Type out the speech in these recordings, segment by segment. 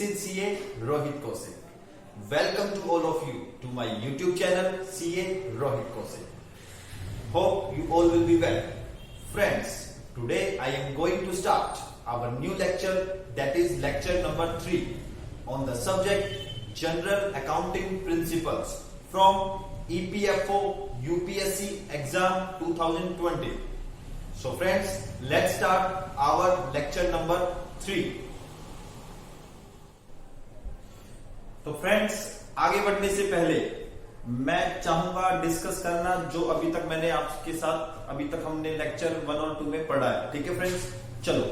This is CA Rohit Kosik. Welcome to all of you to my YouTube channel CA Rohit Kosik. Hope you all will be well. Friends, today I am going to start our new lecture, that is lecture number 3 on the subject General Accounting Principles from EPFO UPSC exam 2020. So friends, let's start our lecture number 3. तो friends, आगे बढ़ने से पहले मैं चाहूंगा discuss करना जो अभी तक मैंने आपके साथ अभी तक हमने लेक्चर 1 और 2 में पढ़ा है। ठीक है फ्रेंड्स, चलो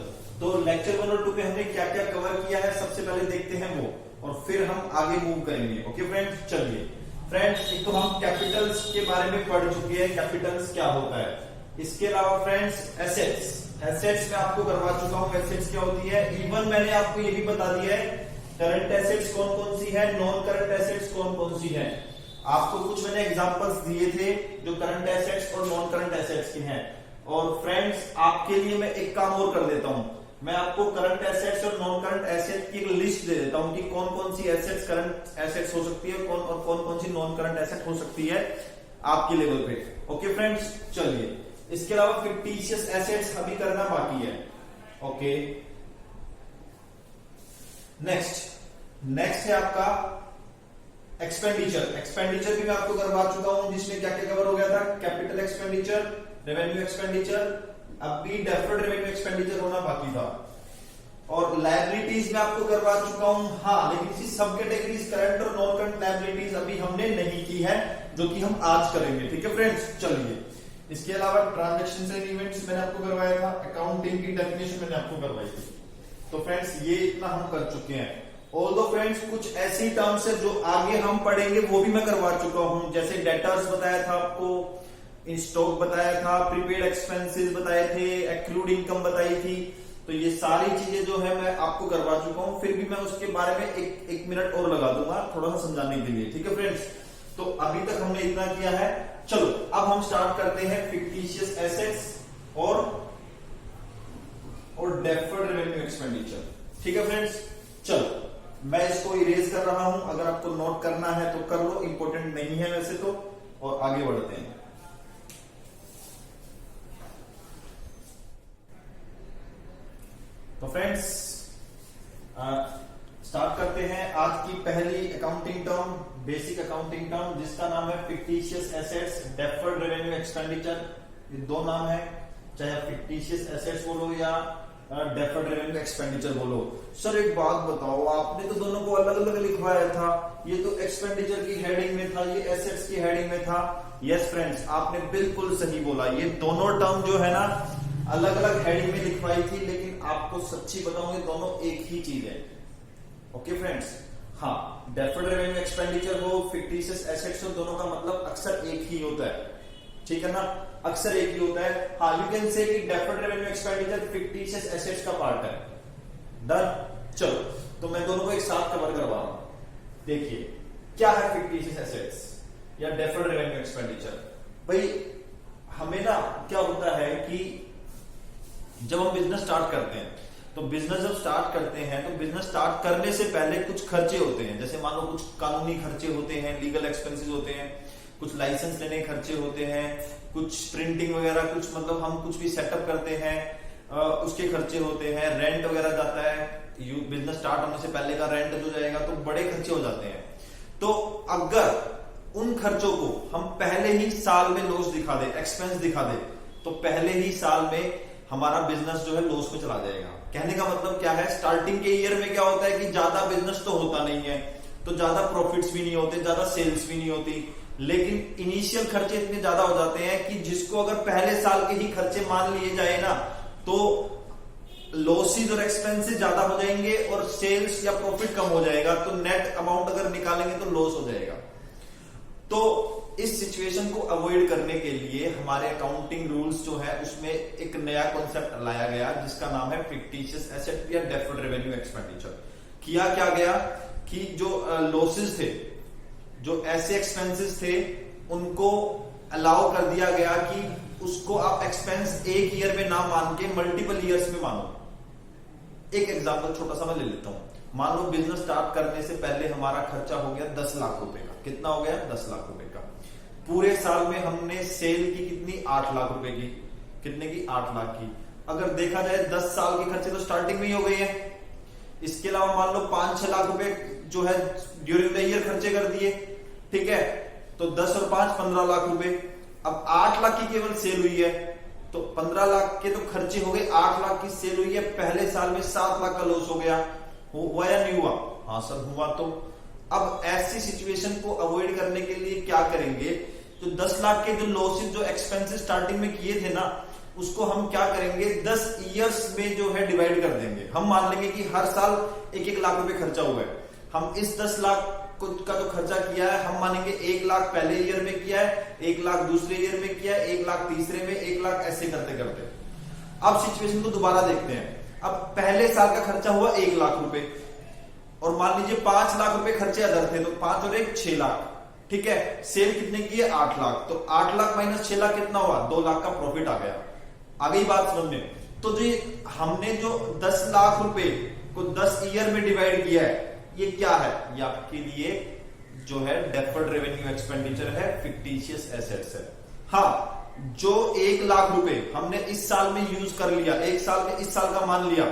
तो लेक्चर 1 और 2 में हमने क्या क्या कवर किया है सबसे पहले देखते हैं वो, और फिर हम आगे मूव करेंगे। ओके फ्रेंड्स, चलिए फ्रेंड्स, एक तो हम कैपिटल्स के बारे में पढ़ चुके हैं, कैपिटल्स क्या होता है। इसके अलावा फ्रेंड्स एसेट्स में आपको करवा चुका हूं, एसेट्स क्या होती है। इवन मैंने आपको ये भी बता दिया है करंट एसेट्स कौन कौन सी है, नॉन करंट एसेट्स कौन कौन सी है। आपको कुछ मैंने एग्जांपल्स दिए थे जो करंट एसेट्स और नॉन करंट एसेट्स के हैं। और फ्रेंड्स, आपके लिए मैं एक काम और कर देता हूं, मैं आपको करंट एसेट्स और नॉन करंट एसेट्स की एक लिस्ट दे देता हूं कि कौन कौन सी एसेट्स करंट एसेट्स हो सकती है और कौन कौन सी नॉन करंट एसेट हो सकती है आपके लेवल पे। ओके फ्रेंड्स, चलिए इसके अलावा फिक्टिशियस एसेट्स अभी करना बाकी है। ओके, नेक्स्ट है आपका एक्सपेंडिचर भी मैं आपको करवा चुका हूं, जिसमें क्या क्या कवर हो गया था, कैपिटल एक्सपेंडिचर, रेवेन्यू एक्सपेंडिचर, अब भी डेफर्ड रेवेन्यू एक्सपेंडिचर होना बाकी था। और लायबिलिटीज में आपको करवा चुका हूं, हाँ, लेकिन इसी सब कैटेगरीज करंट और नॉन करंट लायबिलिटीज अभी हमने नहीं की है, जो कि हम आज करेंगे। ठीक है फ्रेंड्स, चलिए इसके अलावा ट्रांजेक्शन एंड इवेंट्स मैंने आपको करवाया था, अकाउंटिंग की डेफिनेशन मैंने आपको करवाई थी। तो फ्रेंड्स, ये इतना हम कर चुके हैं। ऑल्दो फ्रेंड्स, कुछ ऐसी टर्म्स है जो आगे हम पढ़ेंगे वो भी मैं करवा चुका हूं, जैसे डेटर्स बताया था आपको, इन स्टॉक बताया था, प्रीपेड एक्सपेंसेस बताए थे, एक्रूड इनकम बताई थी। तो ये सारी चीजें जो है मैं आपको करवा चुका हूं, फिर भी मैं उसके बारे में एक मिनट और लगा दूंगा थोड़ा सा समझाने के लिए। ठीक है फ्रेंड्स, तो अभी तक हमने इतना किया है। चलो अब हम स्टार्ट करते हैं फिक्टिशियस एसेट्स और डेफर्ड रेवेन्यू एक्सपेंडिचर। ठीक है फ्रेंड्स, चलो मैं इसको इरेज कर रहा हूं, अगर आपको नोट करना है तो कर लो, इंपॉर्टेंट नहीं है वैसे तो, और आगे बढ़ते हैं। तो फ्रेंड्स, स्टार्ट करते हैं आज की पहली accounting term, basic accounting term, जिसका नाम है fictitious assets, deferred revenue expenditure. ये दो नाम है, चाहे आप फिक्टिशियस एसेट्स बोलो या डेफर्ड रेवेन्यू एक्सपेंडिचर बोलो। सर एक बात बताओ, आपने तो दोनों को अलग अलग लिखवाया था, ये तो एक्सपेंडिचर की हेडिंग में था, ये एसेट्स की हेडिंग में था। यस फ्रेंड्स, आपने बिल्कुल सही बोला, ये दोनों टर्म जो है ना अलग अलग हेडिंग में लिखवाई थी, लेकिन आपको सच्ची बताऊं ये दोनों एक ही चीज है। ओके फ्रेंड्स, हाँ, डेफर्ड रेवेन्यू एक्सपेंडिचर हो, फिक्टिशियस एसेट्स हो, दोनों का मतलब अक्सर एक ही होता है। ठीक है ना, अक्सर एक ही होता है। हाँ, यू कैन से कि deferred revenue expenditure fictitious assets का पार्ट है। डन, चलो तो मैं दोनों को एक साथ कवर करवा रहा हूं। देखिए क्या है फिक्टिशियस एसेट्स या डेफर्ड रेवेन्यू एक्सपेंडिचर। भाई हमें ना क्या होता है कि जब हम बिजनेस स्टार्ट करते हैं, तो बिजनेस जब स्टार्ट करते हैं तो बिजनेस स्टार्ट करने से पहले कुछ खर्चे होते हैं, जैसे मान लो कुछ कानूनी खर्चे होते हैं, लीगल एक्सपेंसेस होते हैं, कुछ लाइसेंस लेने खर्चे होते हैं, कुछ प्रिंटिंग वगैरह, कुछ मतलब हम कुछ भी सेटअप करते हैं उसके खर्चे होते हैं, रेंट वगैरह जाता है, बिजनेस स्टार्ट होने से पहले का रेंट जो जाएगा, तो बड़े खर्चे हो जाते हैं। तो अगर उन खर्चों को हम पहले ही साल में लॉस दिखा दे, एक्सपेंस दिखा दे, तो पहले ही साल में हमारा बिजनेस जो है लॉस में चला जाएगा। कहने का मतलब क्या है, स्टार्टिंग के ईयर में क्या होता है कि ज्यादा बिजनेस तो होता नहीं है, तो ज्यादा प्रॉफिट्स भी नहीं होते, ज्यादा सेल्स भी नहीं होती, लेकिन इनिशियल खर्चे इतने ज्यादा हो जाते हैं कि जिसको अगर पहले साल के ही खर्चे मान लिए जाए ना, तो लॉसेस और एक्सपेंसेस ज्यादा हो जाएंगे और सेल्स या प्रॉफिट कम हो जाएगा, तो नेट अमाउंट अगर निकालेंगे तो लॉस हो जाएगा। तो इस सिचुएशन को अवॉइड करने के लिए हमारे अकाउंटिंग रूल्स जो है उसमें एक नया कॉन्सेप्ट लाया गया, जिसका नाम है फिक्टिशियस एसेट या डेफर्ड रेवेन्यू एक्सपेंडिचर। किया क्या गया कि जो लॉसेस थे, जो ऐसे एक्सपेंसेस थे, उनको अलाउ कर दिया गया कि उसको आप एक्सपेंस एक ईयर में ना मान के मल्टीपल ईयर्स में मानो। एक एग्जांपल छोटा सा मैं ले लेता हूं। मान लो बिजनेस स्टार्ट करने से पहले हमारा खर्चा हो गया 10 लाख रुपए का। कितना हो गया? 10 लाख रुपए का। पूरे साल में हमने सेल की कितनी? 8 लाख रुपए की। कितने की? 8 लाख की। अगर देखा जाए 10 साल के खर्चे तो स्टार्टिंग में ही हो गई है। इसके अलावा मान लो 5-6 लाख रुपए जो है ड्यूरिंग द ईयर खर्चे कर दिए, ठीक है, तो 10 और 5 15 लाख रुपए। अब 8 लाख की केवल सेल हुई है, तो 15 लाख के तो खर्चे हो गए, 8 लाख की सेल हुई है, पहले साल में 7 लाख का लॉस हो गया। हुआ या नहीं हुआ? हाँ सर हुआ। तो अब ऐसी सिचुएशन को अवॉइड करने के लिए क्या करेंगे? तो 10 लाख के जो लॉसेस, जो एक्सपेंसेस स्टार्टिंग में किए थे ना, उसको हम क्या करेंगे? 10 ईयर्स में जो है डिवाइड कर देंगे। हम मान लेंगे कि हर साल 1-1 लाख रुपए खर्चा हुआ है। हम इस 10 लाख का जो खर्चा किया है, हम मानेंगे 1 लाख पहले ईयर में किया है, 1 लाख दूसरे ईयर में किया है, 1 लाख तीसरे में, 1 लाख, ऐसे करते करते। अब सिचुएशन को दोबारा देखते हैं। अब पहले साल का खर्चा हुआ 1 लाख रुपए, और मान लीजिए 5 लाख रुपए खर्चे अदर थे, तो 5 और 1 6 लाख, ठीक है। सेल कितने की है? 8 लाख। तो 8 लाख माइनस 6 लाख कितना हुआ? 2 लाख का प्रॉफिट आ गया। आ गई बात समझ में? तो जो हमने जो 10 लाख रुपए को 10 ईयर में डिवाइड किया है, ये क्या है? ये आपके लिए जो है डेफर्ड रेवेन्यू एक्सपेंडिचर है, फिक्टिशियस एसेट्स है। हाँ, जो 1 लाख रुपए हमने इस साल में यूज कर लिया, एक साल में इस साल का मान लिया,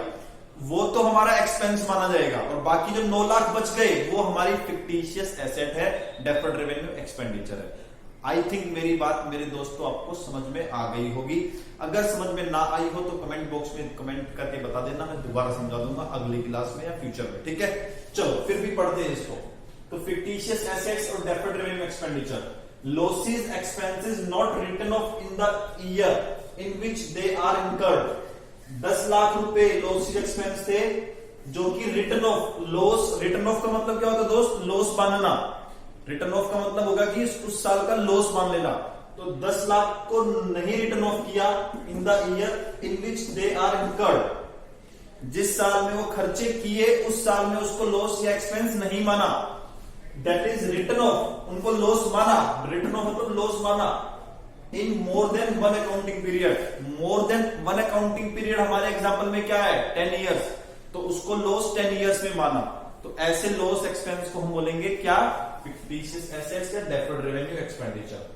वो तो हमारा एक्सपेंस माना जाएगा, और बाकी जो 9 लाख बच गए वो हमारी फिक्टिशियस एसेट है, डेफर्ड रेवेन्यू एक्सपेंडिचर है। आई थिंक मेरी बात मेरे दोस्तों आपको समझ में आ गई होगी। अगर समझ में ना आई हो तो कमेंट बॉक्स में कमेंट करके बता देना, मैं दोबारा समझा दूंगा अगली क्लास में या फ्यूचर में, ठीक है। चलो फिर भी पढ़ते हैं इसको। तो फिक्टिशियस एसेट्स और deferred revenue expenditure, losses expenses not written off in the year in which they are incurred। 10 lakh रुपए losses expense थे जो कि return of loss. Return of का मतलब क्या होता है दोस्त? लॉस मानना। रिटर्न ऑफ का मतलब होगा कि उस साल का लॉस मान लेना। तो 10 लाख को नहीं रिटर्न ऑफ किया in the year in which they are incurred. जिस साल में वो खर्चे किए उस साल में उसको लॉस या एक्सपेंस नहीं माना, दैट इज रिटर्न ऑफ। उनको लॉस माना, रिटर्न ऑफ मतलब लॉस माना in more than 1 accounting period. More than 1 accounting period हमारे एग्जांपल में क्या है? 10 इयर्स। तो उसको लॉस 10 इयर्स में माना। तो ऐसे लॉस एक्सपेंस को हम बोलेंगे क्या? फिक्टिशियस एसेट्स या डेफर्ड रेवेन्यू एक्सपेंडिचर।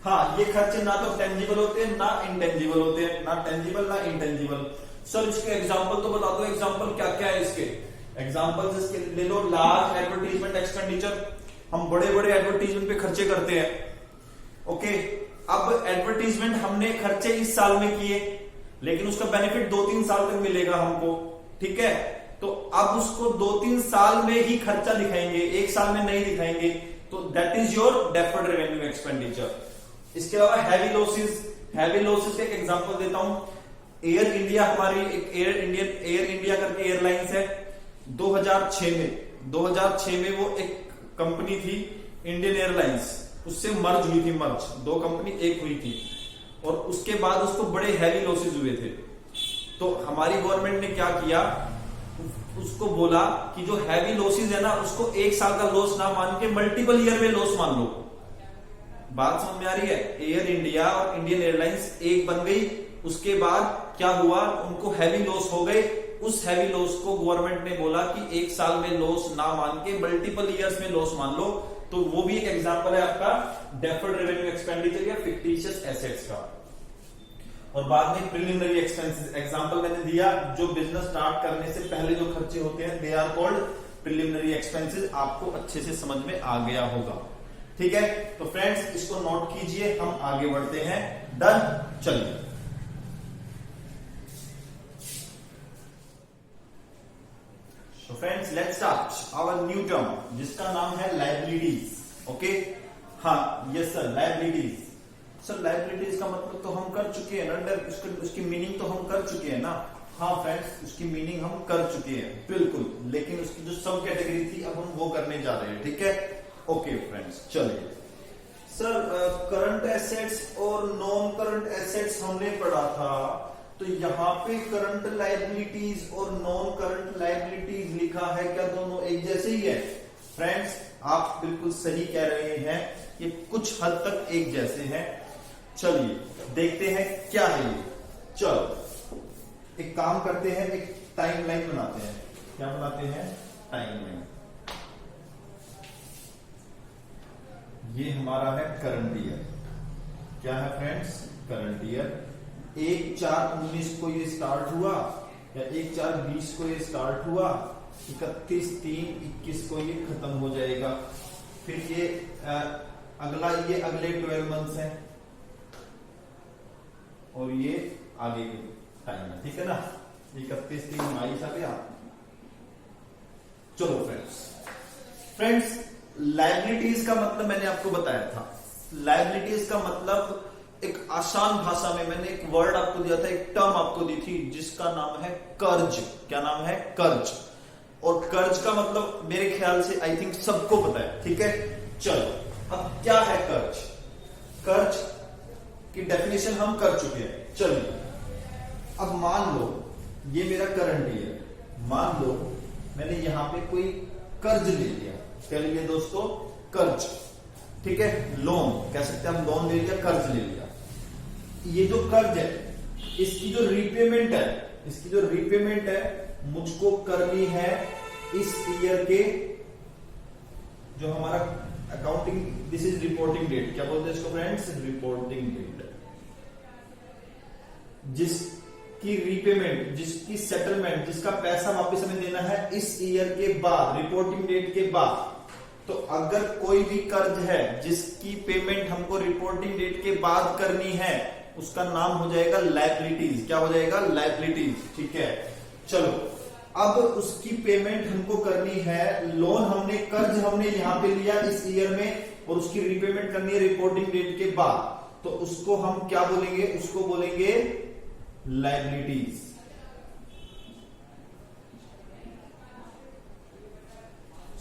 हाँ, ये खर्चे ना तो टेंजिबल होते हैं ना इंटेंजिबल होते हैं, ना टेंजिबल ना इंटेंजिबल। सर इसके एग्जांपल तो बता दो, एग्जांपल क्या क्या है इसके? एग्जांपल्स इसके ले लो। लार्ज एडवर्टाइजमेंट एक्सपेंडिचर, हम बड़े बड़े एडवर्टाइजमेंट पे खर्चे करते हैं। ओके, अब एडवर्टाइजमेंट हमने खर्चे इस साल में किए, लेकिन उसका बेनिफिट 2-3 साल तक मिलेगा हमको, ठीक है। तो अब उसको 2-3 साल में ही खर्चा दिखाएंगे, एक साल में नहीं दिखाएंगे, तो that is your deferred revenue expenditure. इसके अलावा हैवी लॉसेस। हैवी लॉसेस का एक एग्जांपल देता हूं। एयर इंडिया, हमारी एक एयर इंडिया करके एयरलाइंस है। 2006 में वो एक कंपनी थी इंडियन एयरलाइंस, उससे मर्ज हुई थी। मर्ज, 2 कंपनी एक हुई थी, और उसके बाद उसको बड़े हैवी लॉसेस हुए थे। तो हमारी गवर्नमेंट ने क्या किया, उसको बोला कि जो हैवी लॉसेस है ना, उसको एक साल का लॉस ना मान के मल्टीपल ईयर में लॉस मान लो। बात समझ में आ रही है? एयर इंडिया और इंडियन एयरलाइंस एक बन गई। उसके बाद क्या हुआ, उनको हैवी लॉस हो गए। उस हैवी लॉस को गवर्नमेंट ने बोला कि एक साल में लॉस ना मान के मल्टीपल ईयर्स में लॉस मान लो। तो वो भी एक एग्जांपल है आपका डेफर्ड रेवेन्यू एक्सपेंडिचर या फिक्टिशियस एसेट्स का। और बाद में प्रिलिमिनरी एक्सपेंसेस, एग्जांपल मैंने दिया, जो बिजनेस स्टार्ट करने से पहले जो खर्चे होते हैं, they are called preliminary expenses. आपको अच्छे से समझ में आ गया होगा, ठीक है। तो फ्रेंड्स इसको नोट कीजिए, हम आगे बढ़ते हैं। डन, चलिए। So friends, let's start our new term, जिसका नाम है liabilities. ओके, हाँ, yes sir, liabilities. Sir liabilities का मतलब तो हम कर चुके हैं ना, उसकी मीनिंग तो हम कर चुके हैं ना। हाँ फ्रेंड्स, उसकी मीनिंग हम कर चुके हैं बिल्कुल, लेकिन उसकी जो सब कैटेगरी थी अब हम वो करने जा रहे हैं, ठीक है। ओके फ्रेंड्स, चलिए। सर करंट एसेट्स और नॉन करंट एसेट्स हमने पढ़ा था, तो यहाँ पे करंट लाइबिलिटीज और नॉन करंट लाइबिलिटीज लिखा है, क्या दोनों एक जैसे ही है? फ्रेंड्स आप बिल्कुल सही कह रहे हैं, ये कुछ हद तक एक जैसे हैं। चलिए देखते हैं क्या है ये। चलो एक काम करते हैं, एक टाइमलाइन बनाते हैं। क्या बनाते हैं? Time line. ये हमारा है करंट ईयर। क्या है फ्रेंड्स? Current year. 1/4/19 को ये स्टार्ट हुआ, या 1/4/20 को ये स्टार्ट हुआ, 31/3/21 को ये खत्म हो जाएगा। फिर ये अगला, ये अगले 12 मंथ्स हैं, और ये आगे के टाइम है, ठीक है ना। 31/3/22 आ गया। चलो फ्रेंड्स लायबिलिटीज का मतलब मैंने आपको बताया था। लायबिलिटीज का मतलब एक आसान भाषा में मैंने एक वर्ड आपको दिया था, एक टर्म आपको दी थी, जिसका नाम है कर्ज। क्या नाम है? कर्ज। और कर्ज का मतलब मेरे ख्याल से आई थिंक सबको पता है, ठीक है। चलो अब क्या है कर्ज? कर्ज की डेफिनेशन हम कर चुके हैं। चलिए अब मान लो ये मेरा करंट ईयर, मान लो मैंने यहां पे कोई कर्ज ले लिया। क्या ले लिया दोस्तों? कर्ज, ठीक है। लोन कह सकते हैं हम, लोन ले लिया, कर्ज ले लिया। ये जो कर्ज है, इसकी जो रीपेमेंट है मुझको करनी है इस ईयर के, जो हमारा accounting, this is reporting date. क्या बोलते हैं इसको फ्रेंड्स? Reporting date. जिसकी रीपेमेंट, जिसकी सेटलमेंट, जिसका पैसा वापस हमें देना है इस ईयर के बाद, रिपोर्टिंग डेट के बाद। तो अगर कोई भी कर्ज है जिसकी पेमेंट हमको रिपोर्टिंग डेट के बाद करनी है, उसका नाम हो जाएगा लायबिलिटीज। क्या हो जाएगा? लायबिलिटीज, ठीक है। चलो अब उसकी पेमेंट हमको करनी है, लोन हमने, कर्ज हमने यहां पे लिया इस ईयर में, और उसकी रीपेमेंट करनी है रिपोर्टिंग डेट के बाद। तो उसको हम क्या बोलेंगे? उसको बोलेंगे लायबिलिटीज।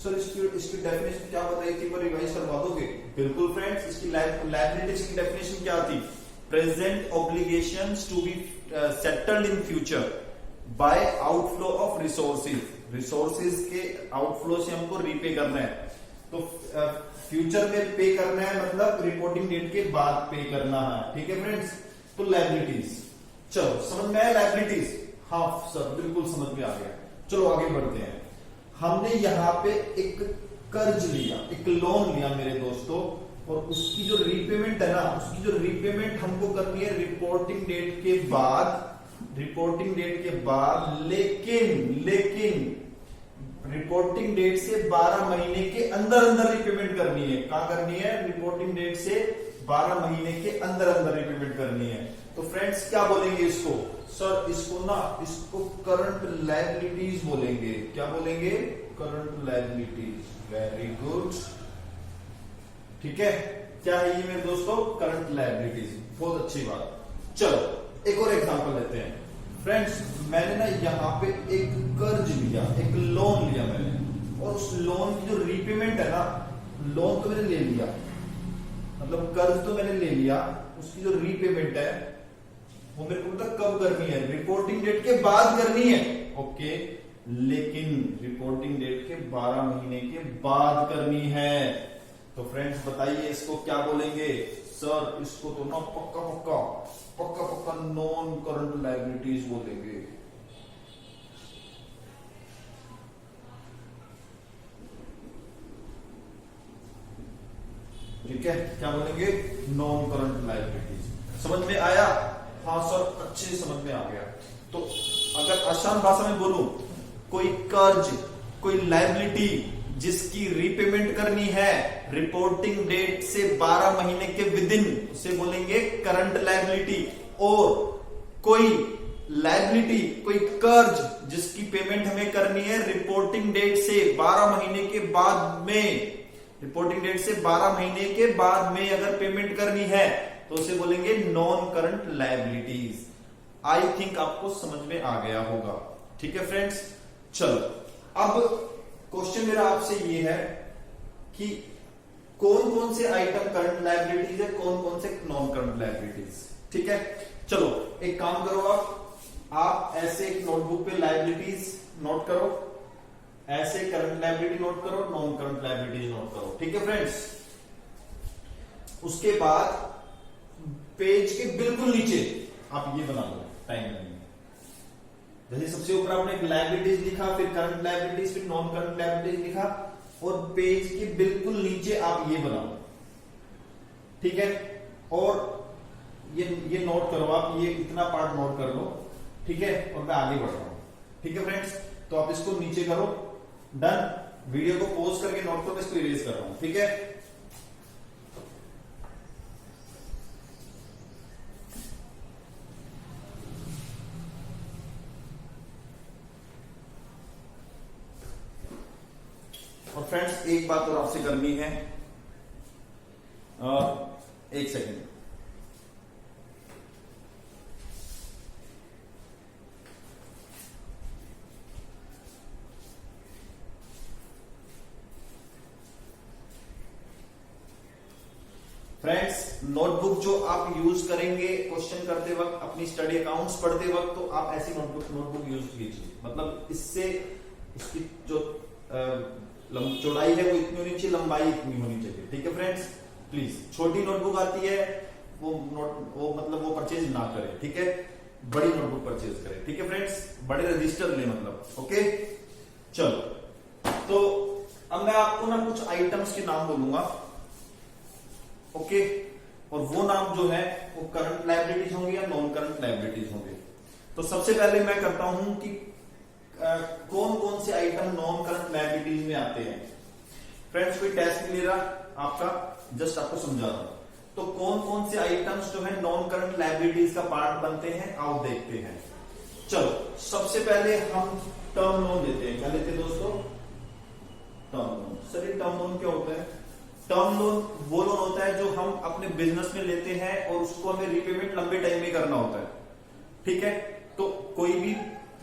सर इसकी डेफिनेशन क्या बताई थी? वो रिवाइज करवा दोगे? बिल्कुल फ्रेंड्स, इसकी लायबिलिटीज की डेफिनेशन क्या थी? Present obligations to be settled in future by outflow of resources. Resources के आउटफ्लो से हमको रीपे करना है। तो फ्यूचर में पे करना है, मतलब रिपोर्टिंग डेट के बाद पे करना है, ठीक है फ्रेंड्स। तो लायबिलिटीज, चलो समझ में आया लायबिलिटीज? हाँ सर बिल्कुल समझ में आ गया। चलो आगे बढ़ते हैं। हमने यहां पे एक कर्ज लिया, एक लोन लिया मेरे दोस्तों, और उसकी जो रीपेमेंट है ना, उसकी जो रीपेमेंट हमको करनी है रिपोर्टिंग डेट के बाद, रिपोर्टिंग डेट के बाद। लेकिन रिपोर्टिंग डेट से 12 महीने के अंदर रिपेमेंट करनी है। कहां करनी है? रिपोर्टिंग डेट से 12 महीने के अंदर रिपेमेंट करनी है। तो फ्रेंड्स क्या बोलेंगे इसको? सर इसको करंट लायबिलिटीज बोलेंगे। क्या बोलेंगे? Current liabilities. वेरी गुड, ठीक है। क्या है ये मेरे दोस्तों? Current liabilities. बहुत अच्छी बात। चलो एक और एग्जांपल लेते हैं फ्रेंड्स। मैंने ना यहां पे एक कर्ज लिया, एक लोन लिया मैंने, और उस लोन की जो रीपेमेंट है ना, लोन तो मैंने ले लिया, मतलब कर्ज तो मैंने ले लिया, उसकी जो रीपेमेंट है वो मेरे को मतलब कब करनी है? रिपोर्टिंग डेट के बाद करनी है, ओके। लेकिन रिपोर्टिंग डेट के 12 महीने के बाद करनी है। तो फ्रेंड्स बताइए इसको क्या बोलेंगे? सर इसको तो ना पक्का नॉन करंट लायबिलिटीज बोलेंगे। ठीक है, क्या बोलेंगे? Non current liabilities. समझ में आया? हाँ सर अच्छे से समझ में आ गया। तो अगर आसान भाषा में बोलूं, कोई कर्ज, कोई लायबिलिटी जिसकी रीपेमेंट करनी है रिपोर्टिंग डेट से 12 महीने के विदिन, उसे बोलेंगे करंट लायबिलिटी। और कोई लायबिलिटी, कोई कर्ज जिसकी पेमेंट हमें करनी है रिपोर्टिंग डेट से 12 महीने के बाद में, रिपोर्टिंग डेट से 12 महीने के बाद में अगर पेमेंट करनी है तो उसे बोलेंगे non current liabilities. I think आपको समझ में आ गया होगा, ठीक है फ्रेंड्स। चलो अब क्वेश्चन मेरा आपसे ये है कि कौन कौन से आइटम करंट लायबिलिटीज है, कौन कौन से नॉन करंट लायबिलिटीज, ठीक है। चलो एक काम करो, आप ऐसे एक नोटबुक पे लायबिलिटीज नोट करो, ऐसे करंट लायबिलिटी नोट करो, नॉन करंट लायबिलिटीज नोट करो, ठीक है फ्रेंड्स। उसके बाद पेज के बिल्कुल नीचे आप ये बना लो टाइम लाइन। जैसे सबसे ऊपर आपने एक लायबिलिटीज लिखा, फिर करंट लायबिलिटीज, फिर नॉन करंट लायबिलिटीज लिखा, और पेज के बिल्कुल नीचे आप ये बनाओ, ठीक है। और ये नोट करो आप, ये इतना पार्ट नोट कर लो, ठीक है। और मैं आगे बढ़ रहा हूं, ठीक है फ्रेंड्स। तो आप इसको नीचे करो, डन। वीडियो को पॉज करके नोट करो, इसको इरेज कर रहा हूं, ठीक है। और फ्रेंड्स एक बात और आपसे करनी है, एक सेकेंड। फ्रेंड्स नोटबुक जो आप यूज करेंगे क्वेश्चन करते वक्त, अपनी स्टडी अकाउंट्स पढ़ते वक्त, तो आप ऐसी नोटबुक यूज कीजिए। मतलब इससे इसकी जो चौड़ाई है वो इतनी होनी चाहिए, लंबाई इतनी होनी चाहिए, ठीक है फ्रेंड्स। प्लीज छोटी नोटबुक आती है वो मतलब वो परचेज ना करें, ठीक है। बड़ी नोटबुक परचेज करें, ठीक है फ्रेंड्स। बड़े रजिस्टर ले मतलब, ओके। चलो तो अब मैं आपको ना कुछ आइटम्स के नाम बोलूंगा, ओके। और वो नाम जो है वो करंट लायबिलिटीज होंगे या नॉन करंट लायबिलिटीज होंगे। तो सबसे पहले मैं करता हूं कि कौन कौन से आइटम नॉन करंट लायबिलिटीज में आते हैं। फ्रेंड्स कोई टेस्ट नहीं ले रहा आपका, जस्ट आपको समझा रहा हूं। तो कौन कौन से आइटम्स जो है नॉन करंट लायबिलिटीज का पार्ट बनते हैं, आओ देखते हैं। चलो सबसे पहले हम टर्म लोन लेते हैं। क्या लेते हैं दोस्तों? Term loan. सर ये टर्म लोन क्या होता है? टर्म लोन वो लोन होता है जो हम अपने बिजनेस में लेते हैं और उसको हमें रिपेमेंट लंबे टाइम में करना होता है, ठीक है। तो कोई भी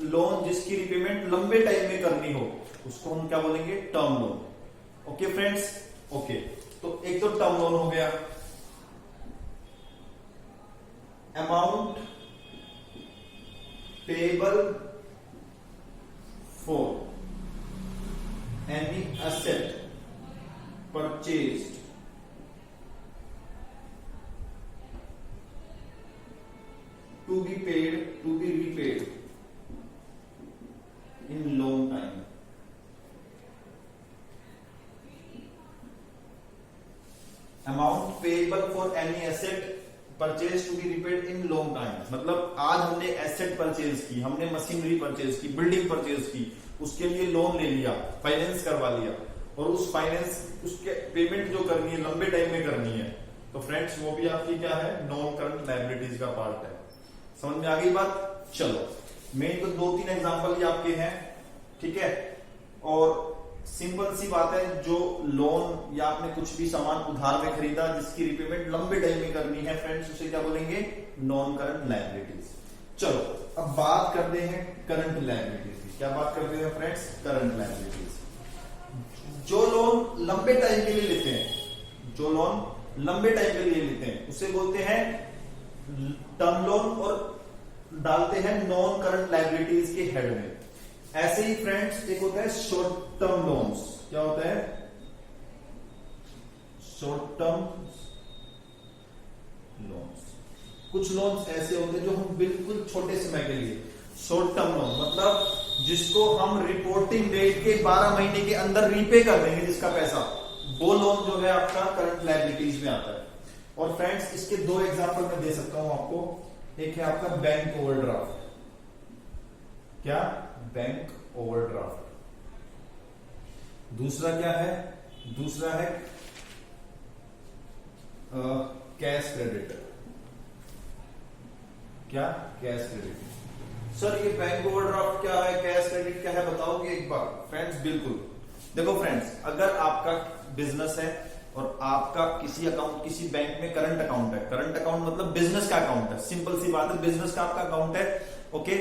लोन जिसकी रिपेमेंट लंबे टाइम में करनी हो उसको हम क्या बोलेंगे? Term loan. Okay friends, okay. तो एक तो टर्म लोन हो गया। Amount payable for any asset purchased to be repaid in long time। Amount payable for any asset purchased to be repaid in long time, मतलब आज हमने asset purchase की, हमने मशीनरी परचेज की, बिल्डिंग परचेज की, उसके लिए लोन ले लिया, फाइनेंस करवा लिया, और उस फाइनेंस उसके पेमेंट जो करनी है लंबे टाइम में करनी है, तो फ्रेंड्स वो भी आपकी क्या है? नॉन करंट लायबिलिटीज का पार्ट है। समझ में आ गई बात? चलो मेन तो 2-3 एग्जांपल ही आपके हैं, ठीक है। और सिंपल सी बात है, जो लोन या आपने कुछ भी सामान उधार में खरीदा जिसकी रिपेमेंट लंबे टाइम में करनी है, फ्रेंड्स उसे क्या बोलेंगे? Non current liabilities. चलो अब बात करते हैं करंट लायबिलिटीज की। क्या बात करते हैं फ्रेंड्स? Current liabilities. जो लोन लंबे टाइम के लिए लेते हैं, जो लोन लंबे टाइम के लिए लेते हैं उसे बोलते हैं टर्म लोन, और डालते हैं नॉन करंट लायबिलिटीज के हेड में। ऐसे ही फ्रेंड्स एक होता है शॉर्ट टर्म लोन्स। क्या होता है? Short term loans. कुछ लोन्स ऐसे होते हैं जो हम बिल्कुल छोटे समय के लिए, शॉर्ट टर्म लोन मतलब जिसको हम रिपोर्टिंग डेट के 12 महीने के अंदर रीपे कर देंगे जिसका पैसा, वो लोन जो है आपका करंट लायबिलिटीज में आता है। और फ्रेंड्स इसके 2 एग्जांपल मैं दे सकता हूं आपको। एक है आपका बैंक ओवरड्राफ्ट। क्या? Bank overdraft. दूसरा क्या है? दूसरा है कैश क्रेडिट। क्या? Cash credit. सर ये बैंक ओवरड्राफ्ट क्या है, कैश क्रेडिट क्या है, बताओगे एक बार? फ्रेंड्स बिल्कुल देखो फ्रेंड्स, अगर आपका बिजनेस है और आपका किसी अकाउंट, किसी बैंक में करंट अकाउंट है, करंट अकाउंट मतलब बिजनेस का अकाउंट है, सिंपल सी बात है, बिजनेस का आपका अकाउंट है, ओके।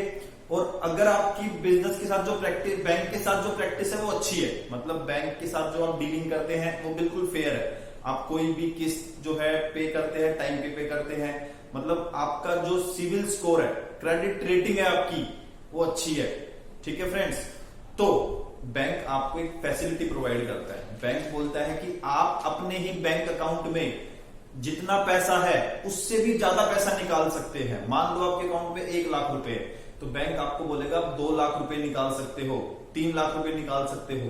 और अगर आपकी बिजनेस के साथ जो प्रैक्टिस, बैंक के साथ जो प्रैक्टिस है वो अच्छी है, मतलब बैंक के साथ जो आप डीलिंग करते हैं वो बिल्कुल फेयर है, आप कोई भी किस्त जो है पे करते हैं, टाइम पे करते हैं, मतलब आपका जो सिविल स्कोर है, क्रेडिट रेटिंग है आपकी, वो अच्छी है, ठीक है फ्रेंड्स। तो बैंक आपको एक फैसिलिटी प्रोवाइड करता है। बैंक बोलता है कि आप अपने ही बैंक अकाउंट में जितना पैसा है उससे भी ज्यादा पैसा निकाल सकते हैं। मान लो आपके अकाउंट में 1 लाख रुपए, तो बैंक आपको बोलेगा आप 2 लाख रुपए निकाल सकते हो, 3 लाख रुपए निकाल सकते हो।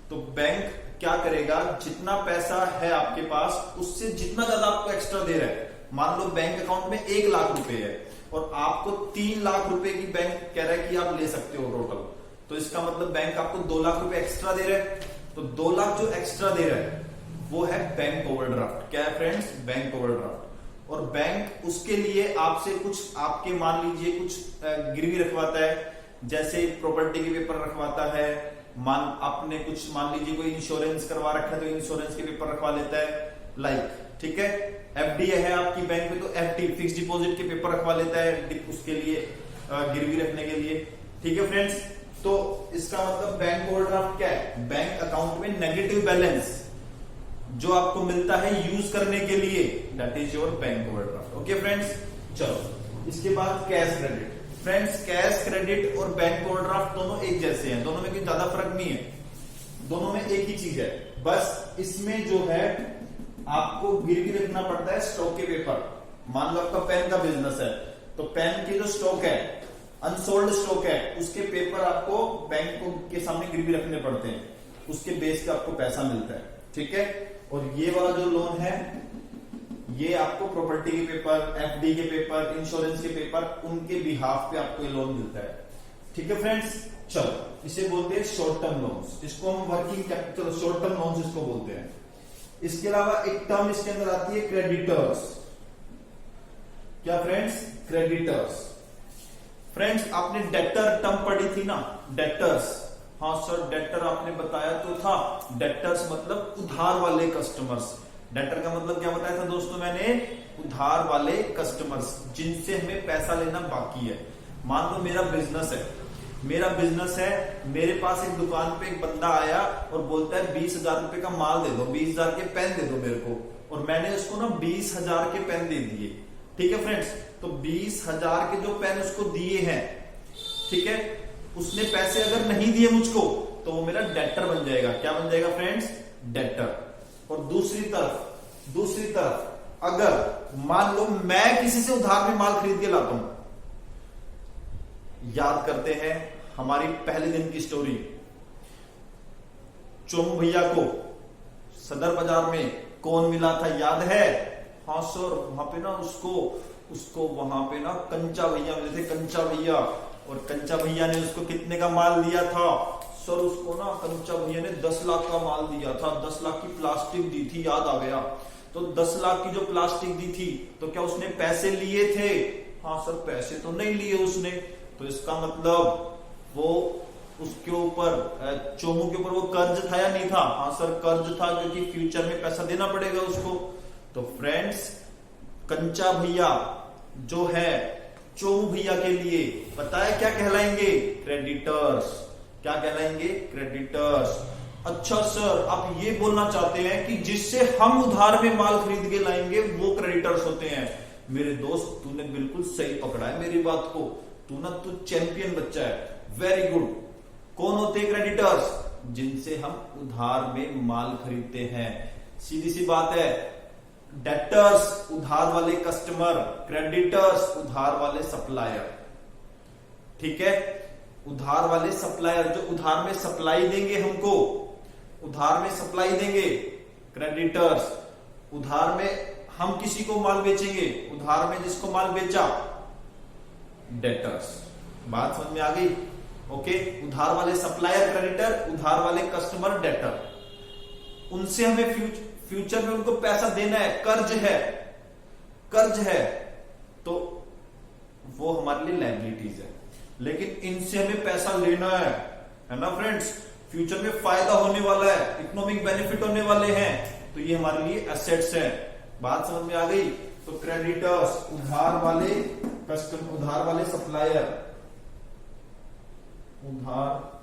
तो बैंक क्या करेगा, जितना पैसा है आपके पास उससे जितना ज्यादा आपको एक्स्ट्रा दे रहा है, मान लो बैंक अकाउंट में 1 लाख रुपए है और आपको 3 लाख रुपए की बैंक कह रहा है कि आप ले सकते हो टोटल, तो इसका मतलब बैंक आपको 2 लाख रुपए एक्स्ट्रा दे रहा है। तो 2 लाख जो एक्स्ट्रा दे रहा है वो है बैंक ओवरड्राफ्ट। क्या है फ्रेंड्स, बैंक ओवरड्राफ्ट। और बैंक उसके लिए आपसे कुछ, आपके मान लीजिए कुछ गिरवी रखवाता है, जैसे प्रॉपर्टी के पेपर रखवाता है, आपने कुछ मान लीजिए कोई इंश्योरेंस करवा रखा है तो इंश्योरेंस के पेपर रखवा लेता है, लाइक, ठीक है। एफडी है आपकी बैंक में तो एफडी फिक्स डिपॉजिट के पेपर रखवा लेता है उसके लिए, गिरवी रखने के लिए, ठीक है फ्रेंड्स। तो इसका मतलब बैंक ओवरड्राफ्ट क्या है, बैंक अकाउंट में नेगेटिव बैलेंस जो आपको मिलता है यूज करने के लिए, that is your bank overdraft. Okay friends, चलो इसके बाद cash credit. Friends cash credit और बैंक ओवरड्राफ्ट दोनों एक जैसे हैं, दोनों में कोई ज्यादा फर्क नहीं है, दोनों में एक ही चीज है, बस इसमें जो है आपको गिरवी रखना पड़ता है स्टॉक के पेपर। मान लो आपका पेन का बिजनेस है तो पेन की जो स्टॉक है, अनसोल्ड स्टॉक है, उसके पेपर आपको बैंक के सामने गिरवी रखने पड़ते हैं, उसके बेस पे आपको पैसा मिलता है, ठीक है। और ये वाला जो लोन है ये आपको प्रॉपर्टी के पेपर, एफडी के पेपर, इंश्योरेंस के पेपर, उनके बिहाफ पे आपको ये लोन मिलता है, ठीक है फ्रेंड्स। चलो इसे बोलते हैं शॉर्ट टर्म लोन्स, इसको हम working capital short term loans इसको बोलते हैं। इसके अलावा एक टर्म इसके अंदर आती है क्रेडिटर्स। क्या फ्रेंड्स, क्रेडिटर्स। फ्रेंड्स आपने डेटर टर्म पढ़ी थी ना, डेटर्स, हाँ सर डेटर आपने बताया तो था, डेटर्स मतलब उधार वाले कस्टमर्स। डेटर का मतलब क्या बताया था दोस्तों मैंने, उधार वाले कस्टमर्स जिनसे हमें पैसा लेना बाकी है। मान लो मेरा बिजनेस है, मेरे पास एक दुकान पे एक बंदा आया और बोलता है 20,000 रुपए का माल दे दो, 20,000 के पेन दे दो मेरे को, और मैंने उसको ना 20,000 के पेन दे दिए, ठीक है फ्रेंड्स। तो 20,000 के जो पेन उसको दिए हैं, ठीक है, उसने पैसे अगर नहीं दिए मुझको तो वो मेरा डेटर बन जाएगा। क्या बन जाएगा फ्रेंड्स, डेटर। और दूसरी तरफ अगर मान लो मैं किसी से उधार में माल खरीद के लाता हूं, याद करते हैं हमारी पहले दिन की स्टोरी, चोमू भैया को सदर बाजार में कौन मिला था याद है, हाँ सर, वहां पे ना उसको वहां पे ना कंचा भैया मिले थे, कंचा भैया, और कंचा भैया ने उसको कितने का माल दिया था सर, उसको ना कंचा भैया ने 10 लाख का माल दिया था, 10 लाख की प्लास्टिक दी थी, याद आ गया। तो 10 लाख की जो प्लास्टिक दी थी तो क्या उसने पैसे लिए थे, हाँ सर पैसे तो नहीं लिए उसने। तो इसका मतलब वो उसके ऊपर, चोमू के ऊपर वो कर्ज था या नहीं था, हाँ सर कर्ज था, क्योंकि फ्यूचर में पैसा देना पड़ेगा उसको। तो फ्रेंड्स कंचा भैया जो है चोमू भैया के लिए पता है क्या कहलाएंगे, क्रेडिटर्स। क्या कहलाएंगे, क्रेडिटर्स। अच्छा सर आप ये बोलना चाहते हैं कि जिससे हम उधार में माल खरीद के लाएंगे वो क्रेडिटर्स होते हैं। मेरे दोस्त तूने बिल्कुल सही पकड़ा है मेरी बात को, तू चैंपियन बच्चा है, वेरी गुड। कौन होते हैं क्रेडिटर्स, जिनसे हम उधार में माल खरीदते हैं। सीधी सी बात है, डेटर्स उधार वाले कस्टमर, क्रेडिटर्स उधार वाले सप्लायर, ठीक है। उधार वाले सप्लायर जो उधार में सप्लाई देंगे हमको, उधार में सप्लाई देंगे क्रेडिटर्स, उधार में हम किसी को माल बेचेंगे, उधार में जिसको माल बेचा डेटर्स। बात समझ में आ गई, ओके। उधार वाले सप्लायर क्रेडिटर, उधार वाले कस्टमर डेटर, उनसे हमें फ्यूचर में उनको पैसा देना है, कर्ज है तो वो हमारे लिए लायबिलिटीज है, लेकिन इनसे हमें पैसा लेना है ना फ्रेंड्स, फ्यूचर में फायदा होने वाला है, इकोनॉमिक बेनिफिट होने वाले हैं, तो ये हमारे लिए एसेट्स हैं। बात समझ में आ गई। तो क्रेडिटर्स उधार वाले कस्टमर, उधार वाले सप्लायर, उधार